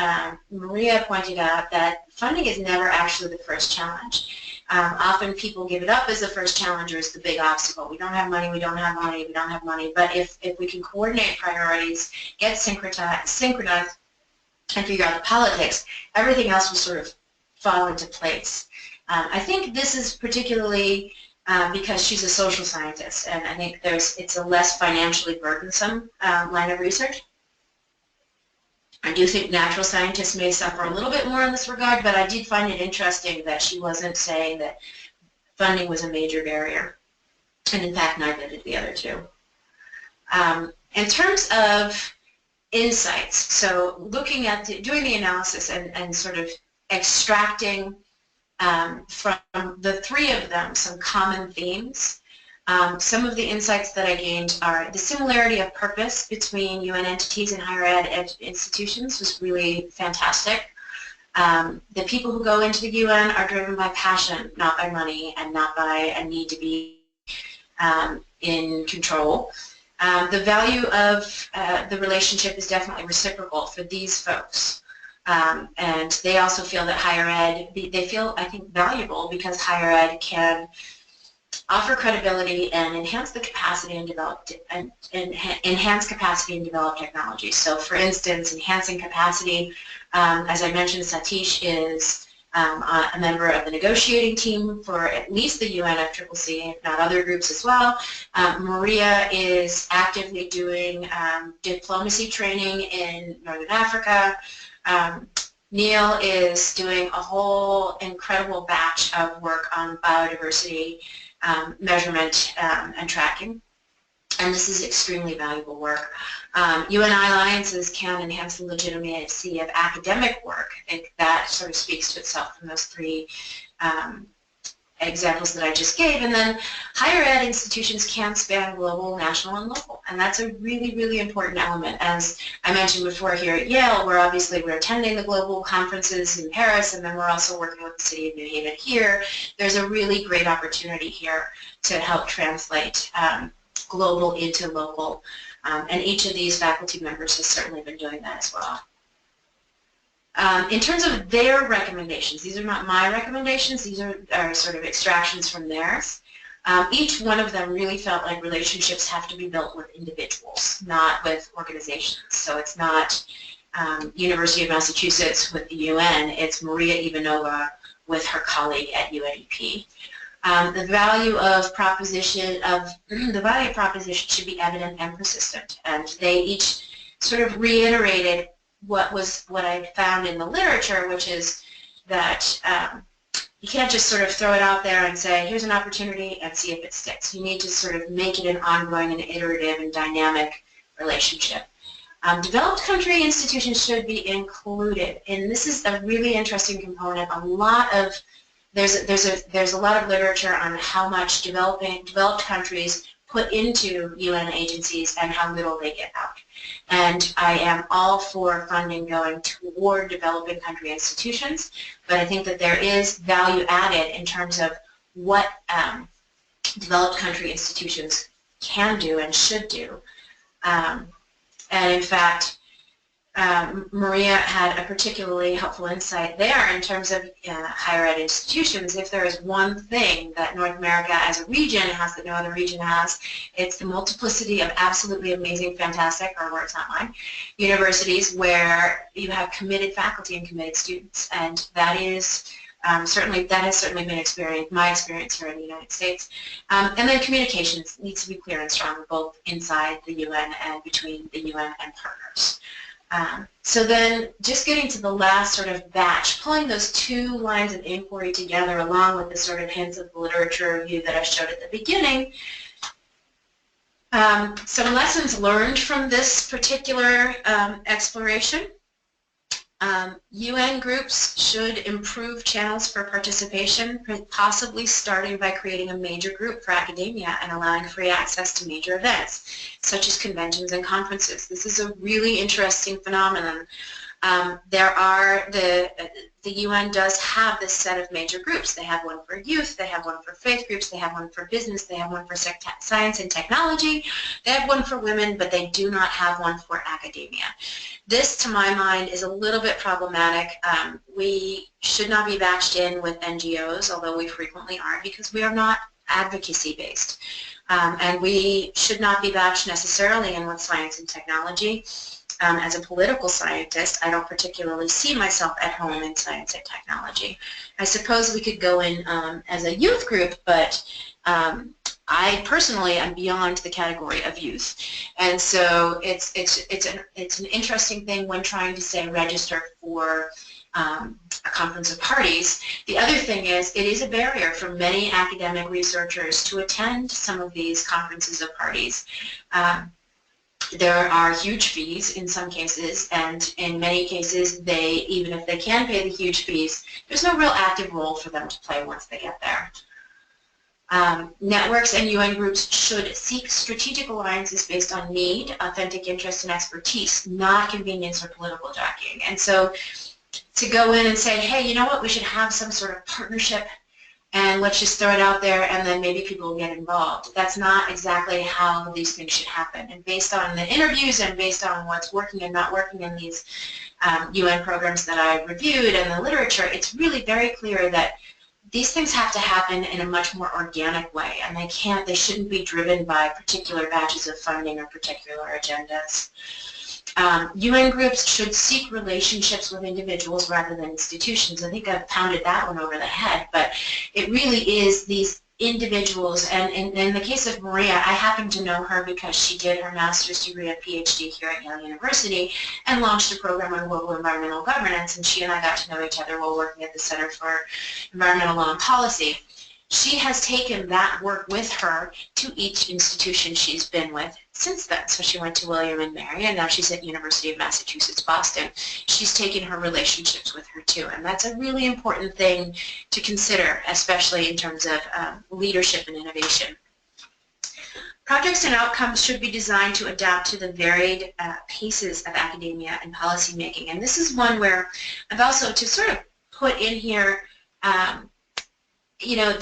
Maria pointed out that funding is never actually the first challenge. Often people give it up as the first challenge or as the big obstacle. We don't have money, we don't have money, we don't have money. But if we can coordinate priorities, get synchronized, and figure out the politics, everything else will sort of fall into place. I think this is particularly because she's a social scientist, and I think it's a less financially burdensome line of research. I do think natural scientists may suffer a little bit more in this regard, but I did find it interesting that she wasn't saying that funding was a major barrier, and in fact neither did the other two. In terms of insights, so looking at doing the analysis and sort of extracting from the three of them some common themes. Some of the insights that I gained are the similarity of purpose between UN entities and higher ed institutions was really fantastic. The people who go into the UN are driven by passion, not by money, and not by a need to be in control. The value of the relationship is definitely reciprocal for these folks. And they also feel that higher ed, they feel, I think, valuable because higher ed can offer credibility and enhance the capacity and develop technology. So, for instance, enhancing capacity, as I mentioned, Satish is a member of the negotiating team for at least the UNFCCC, if not other groups as well. Maria is actively doing diplomacy training in Northern Africa. Neil is doing a whole incredible batch of work on biodiversity measurement and tracking, and this is extremely valuable work. UNI alliances can enhance the legitimacy of academic work, and that sort of speaks to itself from those three examples that I just gave, and then higher ed institutions can span global, national, and local, and that's a really, really important element. As I mentioned before, here at Yale, we're attending the global conferences in Paris, and then we're also working with the city of New Haven here. There's a really great opportunity here to help translate global into local, and each of these faculty members has certainly been doing that as well. In terms of their recommendations, these are not my recommendations, these are sort of extractions from theirs. Each one of them really felt like relationships have to be built with individuals, not with organizations. So it's not University of Massachusetts with the UN, it's Maria Ivanova with her colleague at UNEP. The value of proposition should be evident and persistent, and they each sort of reiterated what I found in the literature, which is that you can't just sort of throw it out there and say, here's an opportunity and see if it sticks. You need to sort of make it an ongoing and iterative and dynamic relationship. Developed country institutions should be included, and this is a really interesting component. There's a lot of literature on how much developed countries put into UN agencies and how little they get out. And I am all for funding going toward developing country institutions, but I think that there is value added in terms of what developed country institutions can do and should do. And in fact, Maria had a particularly helpful insight there in terms of higher ed institutions. If there is one thing that North America as a region has that no other region has, it's the multiplicity of absolutely amazing, fantastic, or words not mine, universities where you have committed faculty and committed students. And that is has certainly been my experience here in the United States. And then communications needs to be clear and strong both inside the UN and between the UN and partners. So then just getting to the last sort of batch, pulling those two lines of inquiry together along with the sort of hints of the literature review that I showed at the beginning, some lessons learned from this particular exploration. UN groups should improve channels for participation, possibly starting by creating a major group for academia and allowing free access to major events, such as conventions and conferences. This is a really interesting phenomenon. The UN does have this set of major groups. They have one for youth, they have one for faith groups, they have one for business, they have one for science and technology, they have one for women, but they do not have one for academia. This, to my mind, is a little bit problematic. We should not be batched in with NGOs, although we frequently are, because we are not advocacy-based. And we should not be batched necessarily in with science and technology. As a political scientist, I don't particularly see myself at home in science and technology. I suppose we could go in as a youth group, but I personally am beyond the category of youth, and so it's an interesting thing when trying to say register for a conference of parties. The other thing is it is a barrier for many academic researchers to attend some of these conferences of parties. There are huge fees in some cases, and in many cases, even if they can pay the huge fees, there's no real active role for them to play once they get there. Networks and UN groups should seek strategic alliances based on need, authentic interest, and expertise, not convenience or political jockeying. And so to go in and say, hey, you know what, we should have some sort of partnership and let's just throw it out there and then maybe people will get involved. That's not exactly how these things should happen. And based on the interviews and based on what's working and not working in these UN programs that I reviewed and the literature, it's really very clear that these things have to happen in a much more organic way, and they shouldn't be driven by particular batches of funding or particular agendas. UN groups should seek relationships with individuals rather than institutions. I think I've pounded that one over the head, but it really is these individuals, and in the case of Maria, I happen to know her because she did her master's degree and PhD here at Yale University and launched a program on global environmental governance, and she and I got to know each other while working at the Center for Environmental Law and Policy. she has taken that work with her to each institution she's been with since then. So she went to William and Mary, and now she's at University of Massachusetts, Boston. She's taken her relationships with her too, and that's a really important thing to consider, especially in terms of leadership and innovation. Projects and outcomes should be designed to adapt to the varied paces of academia and policymaking, and this is one where I've also, to sort of put in here, you know,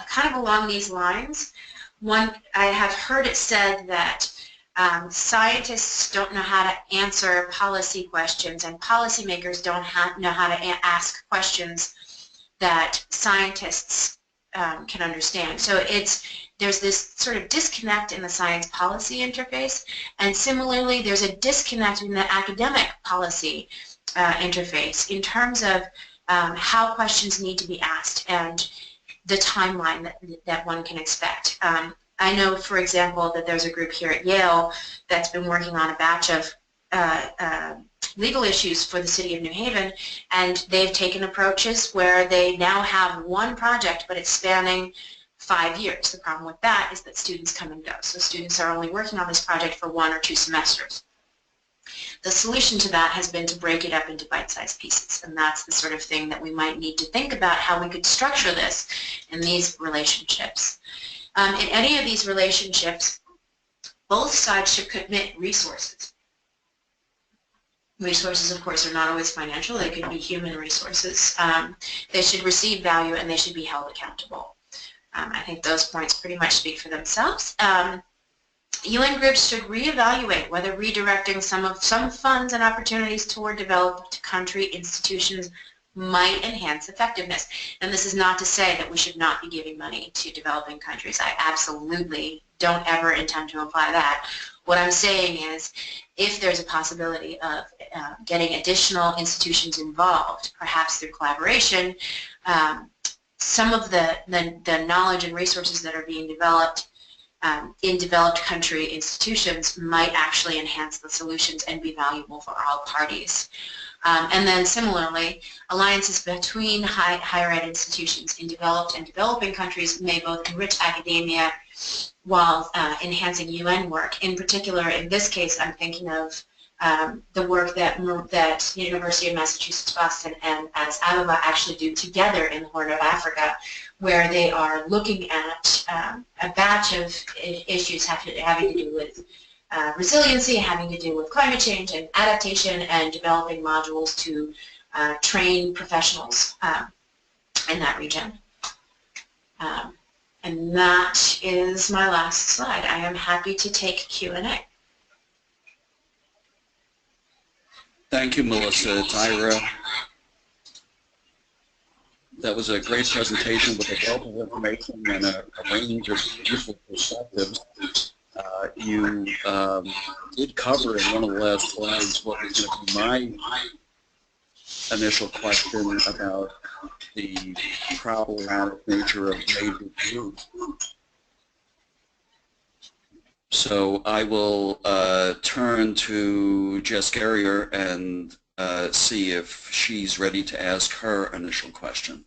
kind of along these lines. One, I have heard it said that scientists don't know how to answer policy questions, and policymakers don't know how to ask questions that scientists can understand. So there's this sort of disconnect in the science policy interface, and similarly there's a disconnect in the academic policy interface in terms of how questions need to be asked and the timeline that one can expect. I know, for example, that there's a group here at Yale that's been working on a batch of legal issues for the city of New Haven, and they've taken approaches where they now have one project, but it's spanning 5 years. The problem with that is that students come and go, so students are only working on this project for 1 or 2 semesters. The solution to that has been to break it up into bite-sized pieces, and that's the sort of thing that we might need to think about, how we could structure this in these relationships. In any of these relationships, both sides should commit resources. Resources, of course, are not always financial. They could be human resources. They should receive value, and they should be held accountable. I think those points pretty much speak for themselves. UN groups should reevaluate whether redirecting some funds and opportunities toward developed country institutions might enhance effectiveness. And this is not to say that we should not be giving money to developing countries. I absolutely don't ever intend to imply that. What I'm saying is, if there's a possibility of getting additional institutions involved, perhaps through collaboration, some of the knowledge and resources that are being developed in developed country institutions might actually enhance the solutions and be valuable for all parties. And then similarly, alliances between higher ed institutions in developed and developing countries may both enrich academia while enhancing UN work. In particular, in this case, I'm thinking of the work that University of Massachusetts Boston and Addis Ababa actually do together in the Horn of Africa, where they are looking at a batch of issues having to do with resiliency, having to do with climate change and adaptation, and developing modules to train professionals in that region. And that is my last slide. I am happy to take Q&A. Thank you, Melissa. Tyra. That was a great presentation with a wealth of information and a range of useful perspectives. You did cover in one of the last slides what was going to be my initial question about the problematic nature of major groups. So I will turn to Jess Guerrier and see if she's ready to ask her initial question.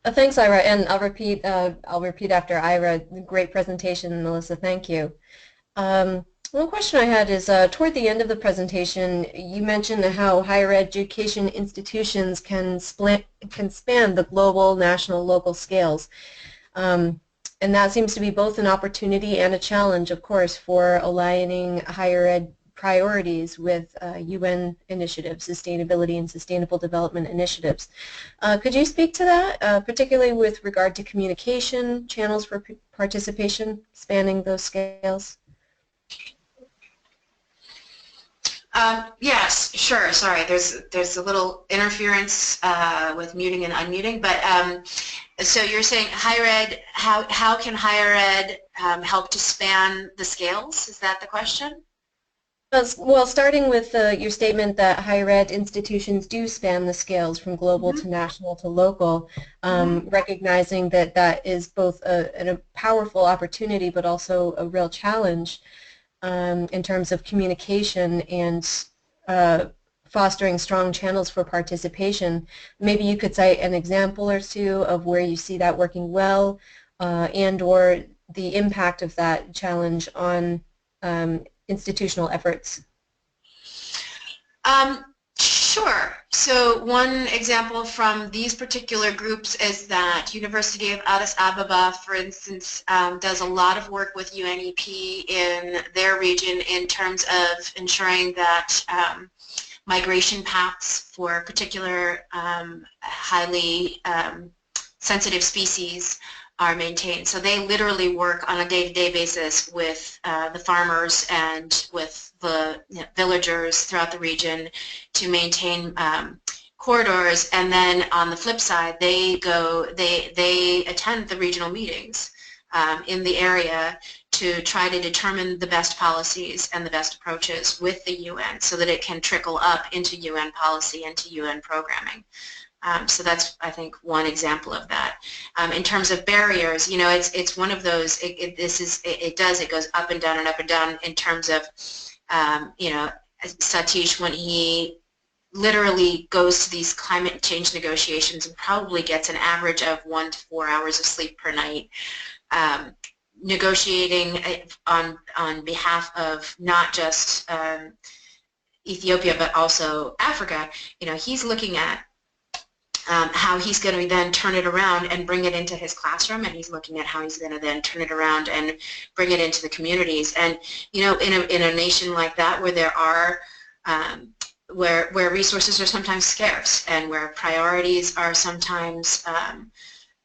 Thanks, Ira, and I'll repeat after Ira. Great presentation, Melissa. Thank you. One question I had is, toward the end of the presentation, you mentioned how higher education institutions can span the global, national, local scales. And that seems to be both an opportunity and a challenge, of course, for aligning higher ed priorities with UN initiatives, sustainability and sustainable development initiatives. Could you speak to that, particularly with regard to communication, channels for participation, spanning those scales? Yes, sure. Sorry, there's a little interference with muting and unmuting, but so you're saying higher ed, how can higher ed help to span the scales? Is that the question? Well, starting with your statement that higher ed institutions do span the scales from global to national to local, recognizing that that is both a powerful opportunity but also a real challenge in terms of communication and fostering strong channels for participation. Maybe you could cite an example or two of where you see that working well, and or the impact of that challenge on institutional efforts. Sure. So one example from these particular groups is that University of Addis Ababa, for instance, does a lot of work with UNEP in their region in terms of ensuring that migration paths for particular highly sensitive species are maintained. So they literally work on a day-to-day basis with the farmers and with the villagers throughout the region to maintain corridors, and then on the flip side they attend the regional meetings in the area to try to determine the best policies and the best approaches with the UN so that it can trickle up into UN policy and to UN programming. So that's, I think, one example of that. In terms of barriers, it's one of those. It goes up and down and up and down in terms of, Satish, when he literally goes to these climate change negotiations and probably gets an average of 1 to 4 hours of sleep per night, negotiating on behalf of not just Ethiopia but also Africa. He's looking at how he's going to then turn it around and bring it into his classroom, and he's looking at how he's going to then turn it around and bring it into the communities. And in a nation like that, where there are where resources are sometimes scarce and where priorities are sometimes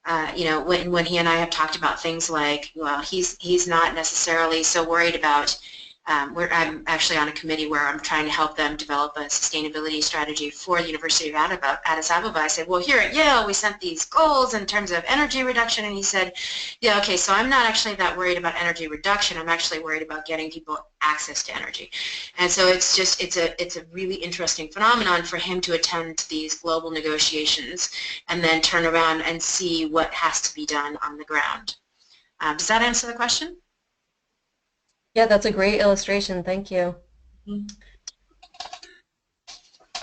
when he and I have talked about things like, well, he's not necessarily so worried about. I'm actually on a committee where I'm trying to help them develop a sustainability strategy for the University of Addis Ababa. I said, well, here at Yale, we set these goals in terms of energy reduction, and he said, yeah, okay, so I'm not actually that worried about energy reduction. I'm actually worried about getting people access to energy. And so it's a really interesting phenomenon for him to attend these global negotiations and then turn around and see what has to be done on the ground. Does that answer the question? Yeah, that's a great illustration. Thank you.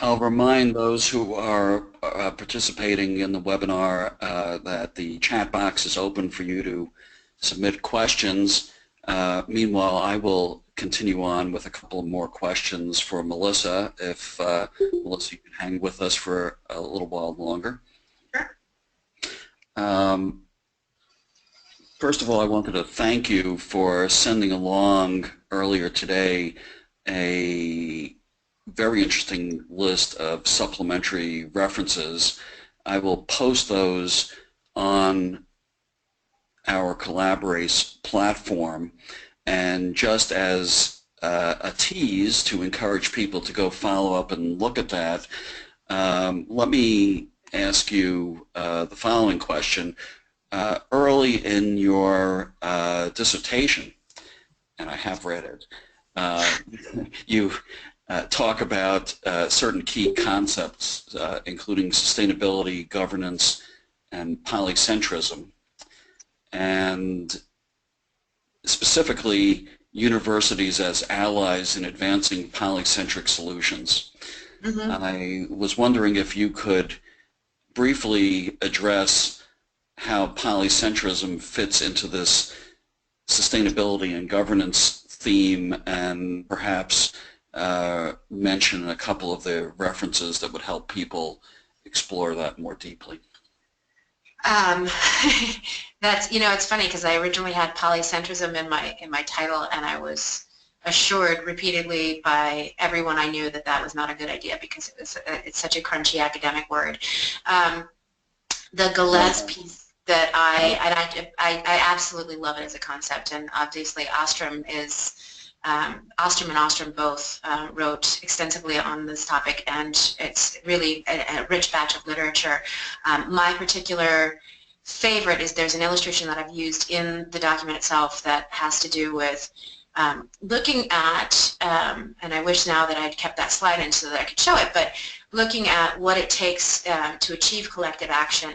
I'll remind those who are participating in the webinar that the chat box is open for you to submit questions. Meanwhile, I will continue on with a couple more questions for Melissa, if Melissa, you can hang with us for a little while longer. Sure. First of all, I wanted to thank you for sending along earlier today a very interesting list of supplementary references. I will post those on our Collaborase platform, and just as a tease to encourage people to go follow up and look at that, let me ask you the following question. Early in your dissertation, and I have read it, you talk about certain key concepts, including sustainability, governance, and polycentrism, and specifically universities as allies in advancing polycentric solutions. Mm-hmm. I was wondering if you could briefly address how polycentrism fits into this sustainability and governance theme, and perhaps mention a couple of the references that would help people explore that more deeply. That's, it's funny because I originally had polycentrism in my title, and I was assured repeatedly by everyone I knew that that was not a good idea because it's such a crunchy academic word. The Gillespie piece that I absolutely love it as a concept, and obviously Ostrom and Ostrom both wrote extensively on this topic, and it's really a rich batch of literature. My particular favorite is there's an illustration that I've used in the document itself that has to do with looking at, and I wish now that I'd kept that slide in so that I could show it, but looking at what it takes to achieve collective action.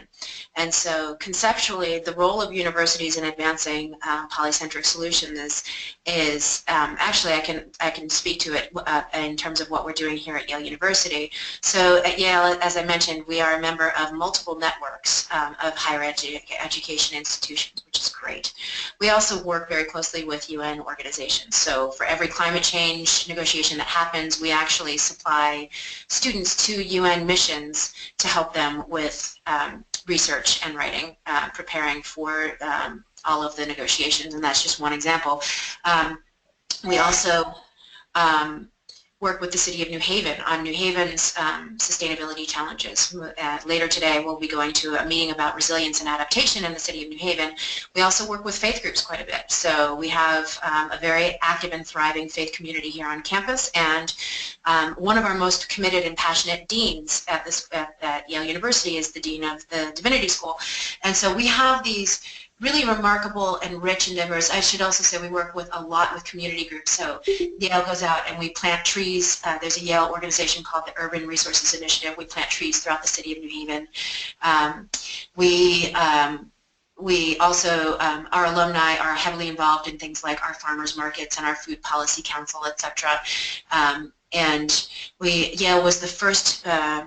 And so conceptually, the role of universities in advancing polycentric solutions is actually I can speak to it in terms of what we're doing here at Yale University. So at Yale, as I mentioned, we are a member of multiple networks of higher education institutions, which is great. We also work very closely with UN organizations. So for every climate change negotiation that happens, we actually supply students to UN missions to help them with research and writing, preparing for all of the negotiations, and that's just one example. We also work with the City of New Haven on New Haven's sustainability challenges. Later today we'll be going to a meeting about resilience and adaptation in the City of New Haven. We also work with faith groups quite a bit. So we have a very active and thriving faith community here on campus, and one of our most committed and passionate deans at Yale University is the Dean of the Divinity School. And so we have these really remarkable and rich endeavors. I should also say we work with a lot with community groups. So Yale goes out and we plant trees. There's a Yale organization called the Urban Resources Initiative. We plant trees throughout the city of New Haven. We also, our alumni are heavily involved in things like our farmers markets and our food policy council, etc. And Yale was the first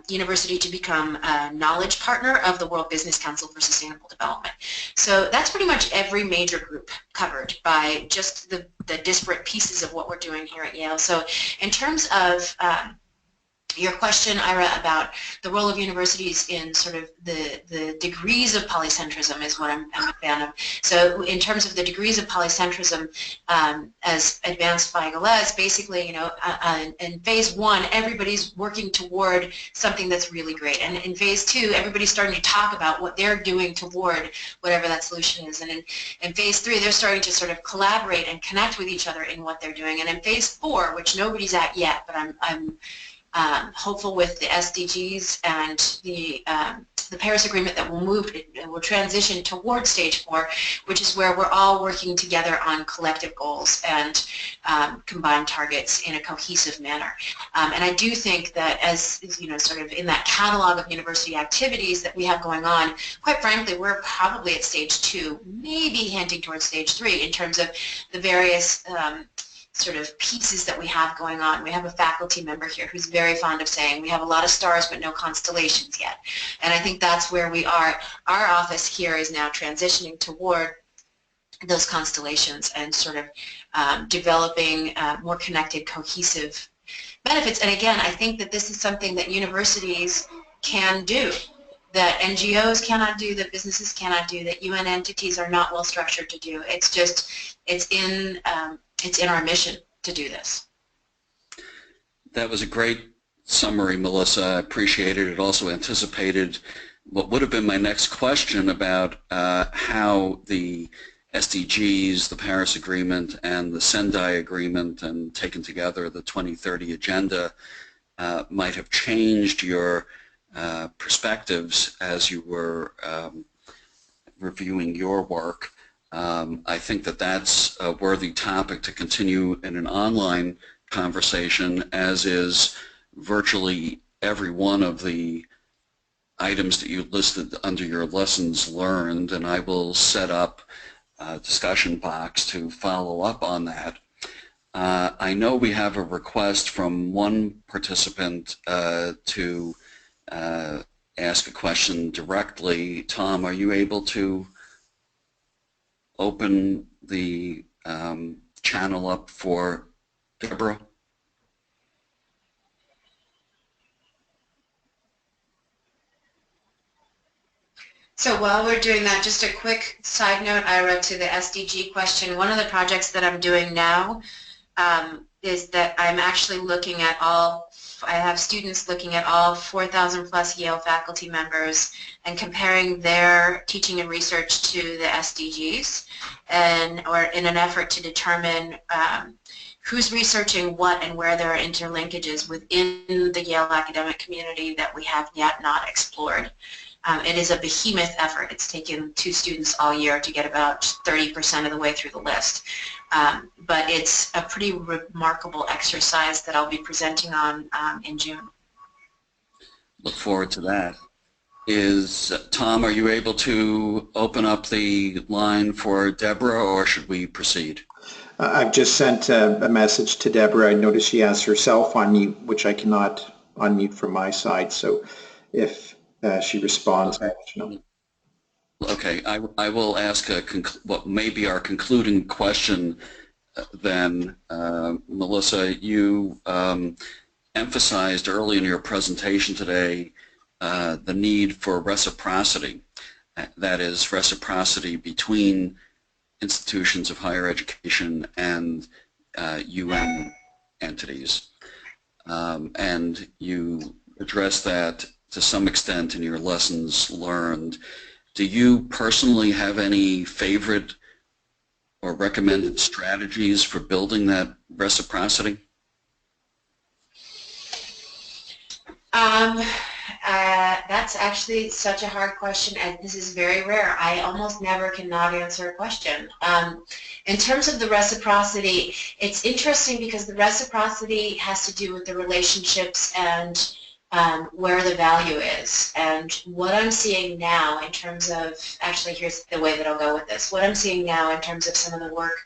university to become a knowledge partner of the World Business Council for Sustainable Development. So that's pretty much every major group covered by just the disparate pieces of what we're doing here at Yale. So in terms of your question, Ira, about the role of universities in sort of the degrees of polycentrism is what I'm a fan of. So in terms of the degrees of polycentrism as advanced by Collaborase, basically, you know, in phase one, everybody's working toward something that's really great. And in phase two, everybody's starting to talk about what they're doing toward whatever that solution is. And in phase three, they're starting to sort of collaborate and connect with each other in what they're doing. And in phase four, which nobody's at yet, but I'm hopeful with the SDGs and the Paris Agreement that will transition toward stage 4, which is where we're all working together on collective goals and combined targets in a cohesive manner. And I do think that as, you know, sort of in that catalog of university activities that we have going on, quite frankly, we're probably at stage 2, maybe hinting towards stage 3 in terms of the various sort of pieces that we have going on. We have a faculty member here who's very fond of saying we have a lot of stars but no constellations yet. And I think that's where we are. Our office here is now transitioning toward those constellations and sort of developing more connected, cohesive benefits. And again, I think that this is something that universities can do, that NGOs cannot do, that businesses cannot do, that UN entities are not well structured to do. It's just, it's in our mission to do this. That was a great summary, Melissa. I appreciate it. It also anticipated what would have been my next question about how the SDGs, the Paris Agreement, and the Sendai Agreement, and taken together the 2030 Agenda might have changed your perspectives as you were reviewing your work. I think that that's a worthy topic to continue in an online conversation, as is virtually every one of the items that you listed under your lessons learned, and I will set up a discussion box to follow up on that. I know we have a request from one participant to ask a question directly. Tom, are you able to open the channel up for Deborah? So while we're doing that, just a quick side note, Ira, to the SDG question. One of the projects that I'm doing now is that I'm actually looking at I have students looking at all 4,000 plus Yale faculty members and comparing their teaching and research to the SDGs, or in an effort to determine who's researching what and where there are interlinkages within the Yale academic community that we have yet not explored. It is a behemoth effort. It's taken 2 students all year to get about 30% of the way through the list. But it's a pretty remarkable exercise that I'll be presenting on in June. look forward to that. Tom, are you able to open up the line for Deborah, or should we proceed? I've just sent a message to Deborah. I noticed she has herself on mute, which I cannot unmute from my side. So if she responds, Okay. I'll let you know. Okay, I will ask what may be our concluding question then. Melissa, you emphasized early in your presentation today the need for reciprocity. That is, reciprocity between institutions of higher education and UN entities. And you addressed that to some extent in your lessons learned. Do you personally have any favorite or recommended strategies for building that reciprocity? That's actually such a hard question, and this is very rare. I almost never cannot answer a question. In terms of the reciprocity, it's interesting because the reciprocity has to do with the relationships and where the value is. And what I'm seeing now in terms of, actually here's the way that I'll go with this, what I'm seeing now in terms of some of the work,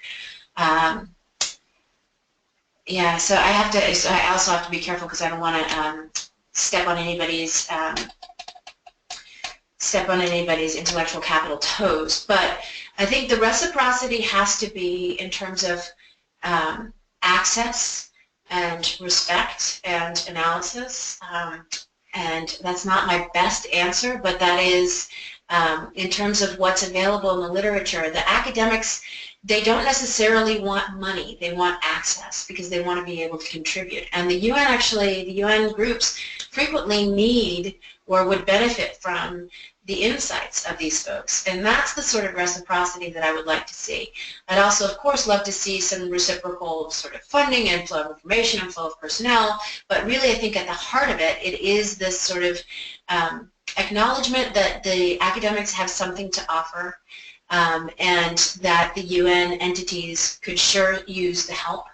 yeah, so I also have to be careful because I don't want to step on anybody's intellectual capital toes, but I think the reciprocity has to be in terms of access and respect and analysis, and that's not my best answer, but that is in terms of what's available in the literature. The academics, they don't necessarily want money, they want access because they want to be able to contribute. And the UN actually, the UN groups frequently need or would benefit from the insights of these folks. And that's the sort of reciprocity that I would like to see. I'd also, of course, love to see some reciprocal sort of funding and flow of information and flow of personnel, but really I think at the heart of it, it is this sort of acknowledgement that the academics have something to offer, and that the UN entities could sure use the help.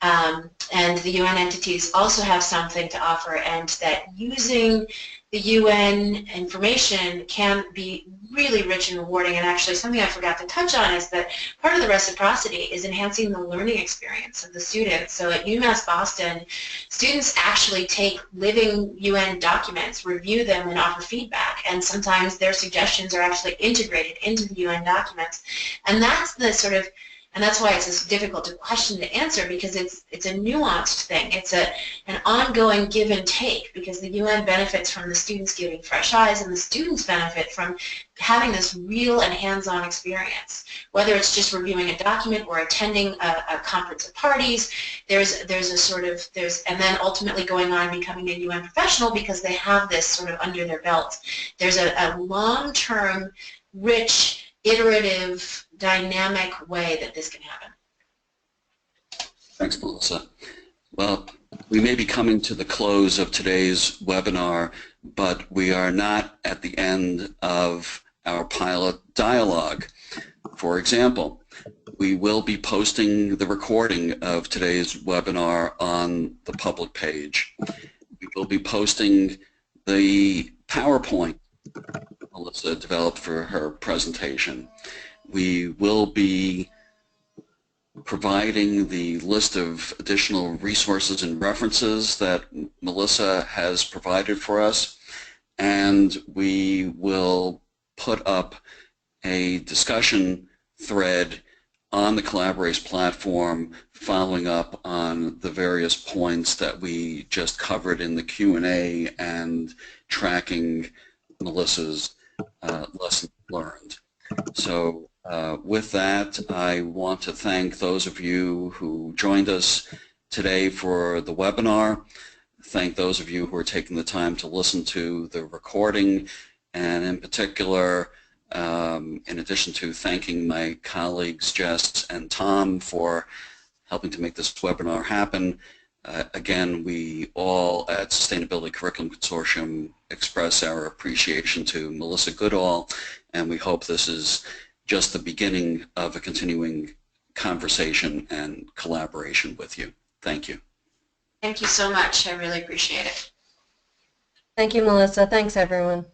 And the UN entities also have something to offer, and that using the UN information can be really rich and rewarding. And actually something I forgot to touch on is that part of the reciprocity is enhancing the learning experience of the students. So at UMass Boston, students actually take living UN documents, review them, and offer feedback. And sometimes their suggestions are actually integrated into the UN documents. And that's the sort of, and that's why it's a difficult question to answer, because it's a nuanced thing. It's an ongoing give and take, because the UN benefits from the students giving fresh eyes, and the students benefit from having this real and hands-on experience. Whether it's just reviewing a document or attending a conference of parties, there's a sort of, and then ultimately going on and becoming a UN professional because they have this sort of under their belt. There's a long-term, rich, iterative, dynamic way that this can happen. Thanks, Melissa. Well, we may be coming to the close of today's webinar, but we are not at the end of our pilot dialogue. For example, we will be posting the recording of today's webinar on the public page. We will be posting the PowerPoint Melissa developed for her presentation. We will be providing the list of additional resources and references that Melissa has provided for us, and we will put up a discussion thread on the Collaborase platform following up on the various points that we just covered in the Q&A and tracking Melissa's lessons learned. So with that, I want to thank those of you who joined us today for the webinar. Thank those of you who are taking the time to listen to the recording, and in particular, in addition to thanking my colleagues Jess and Tom for helping to make this webinar happen, again, we all at Sustainability Curriculum Consortium express our appreciation to Melissa Goodall, and we hope this is just the beginning of a continuing conversation and collaboration with you. Thank you. Thank you so much. I really appreciate it. Thank you, Melissa. Thanks, everyone.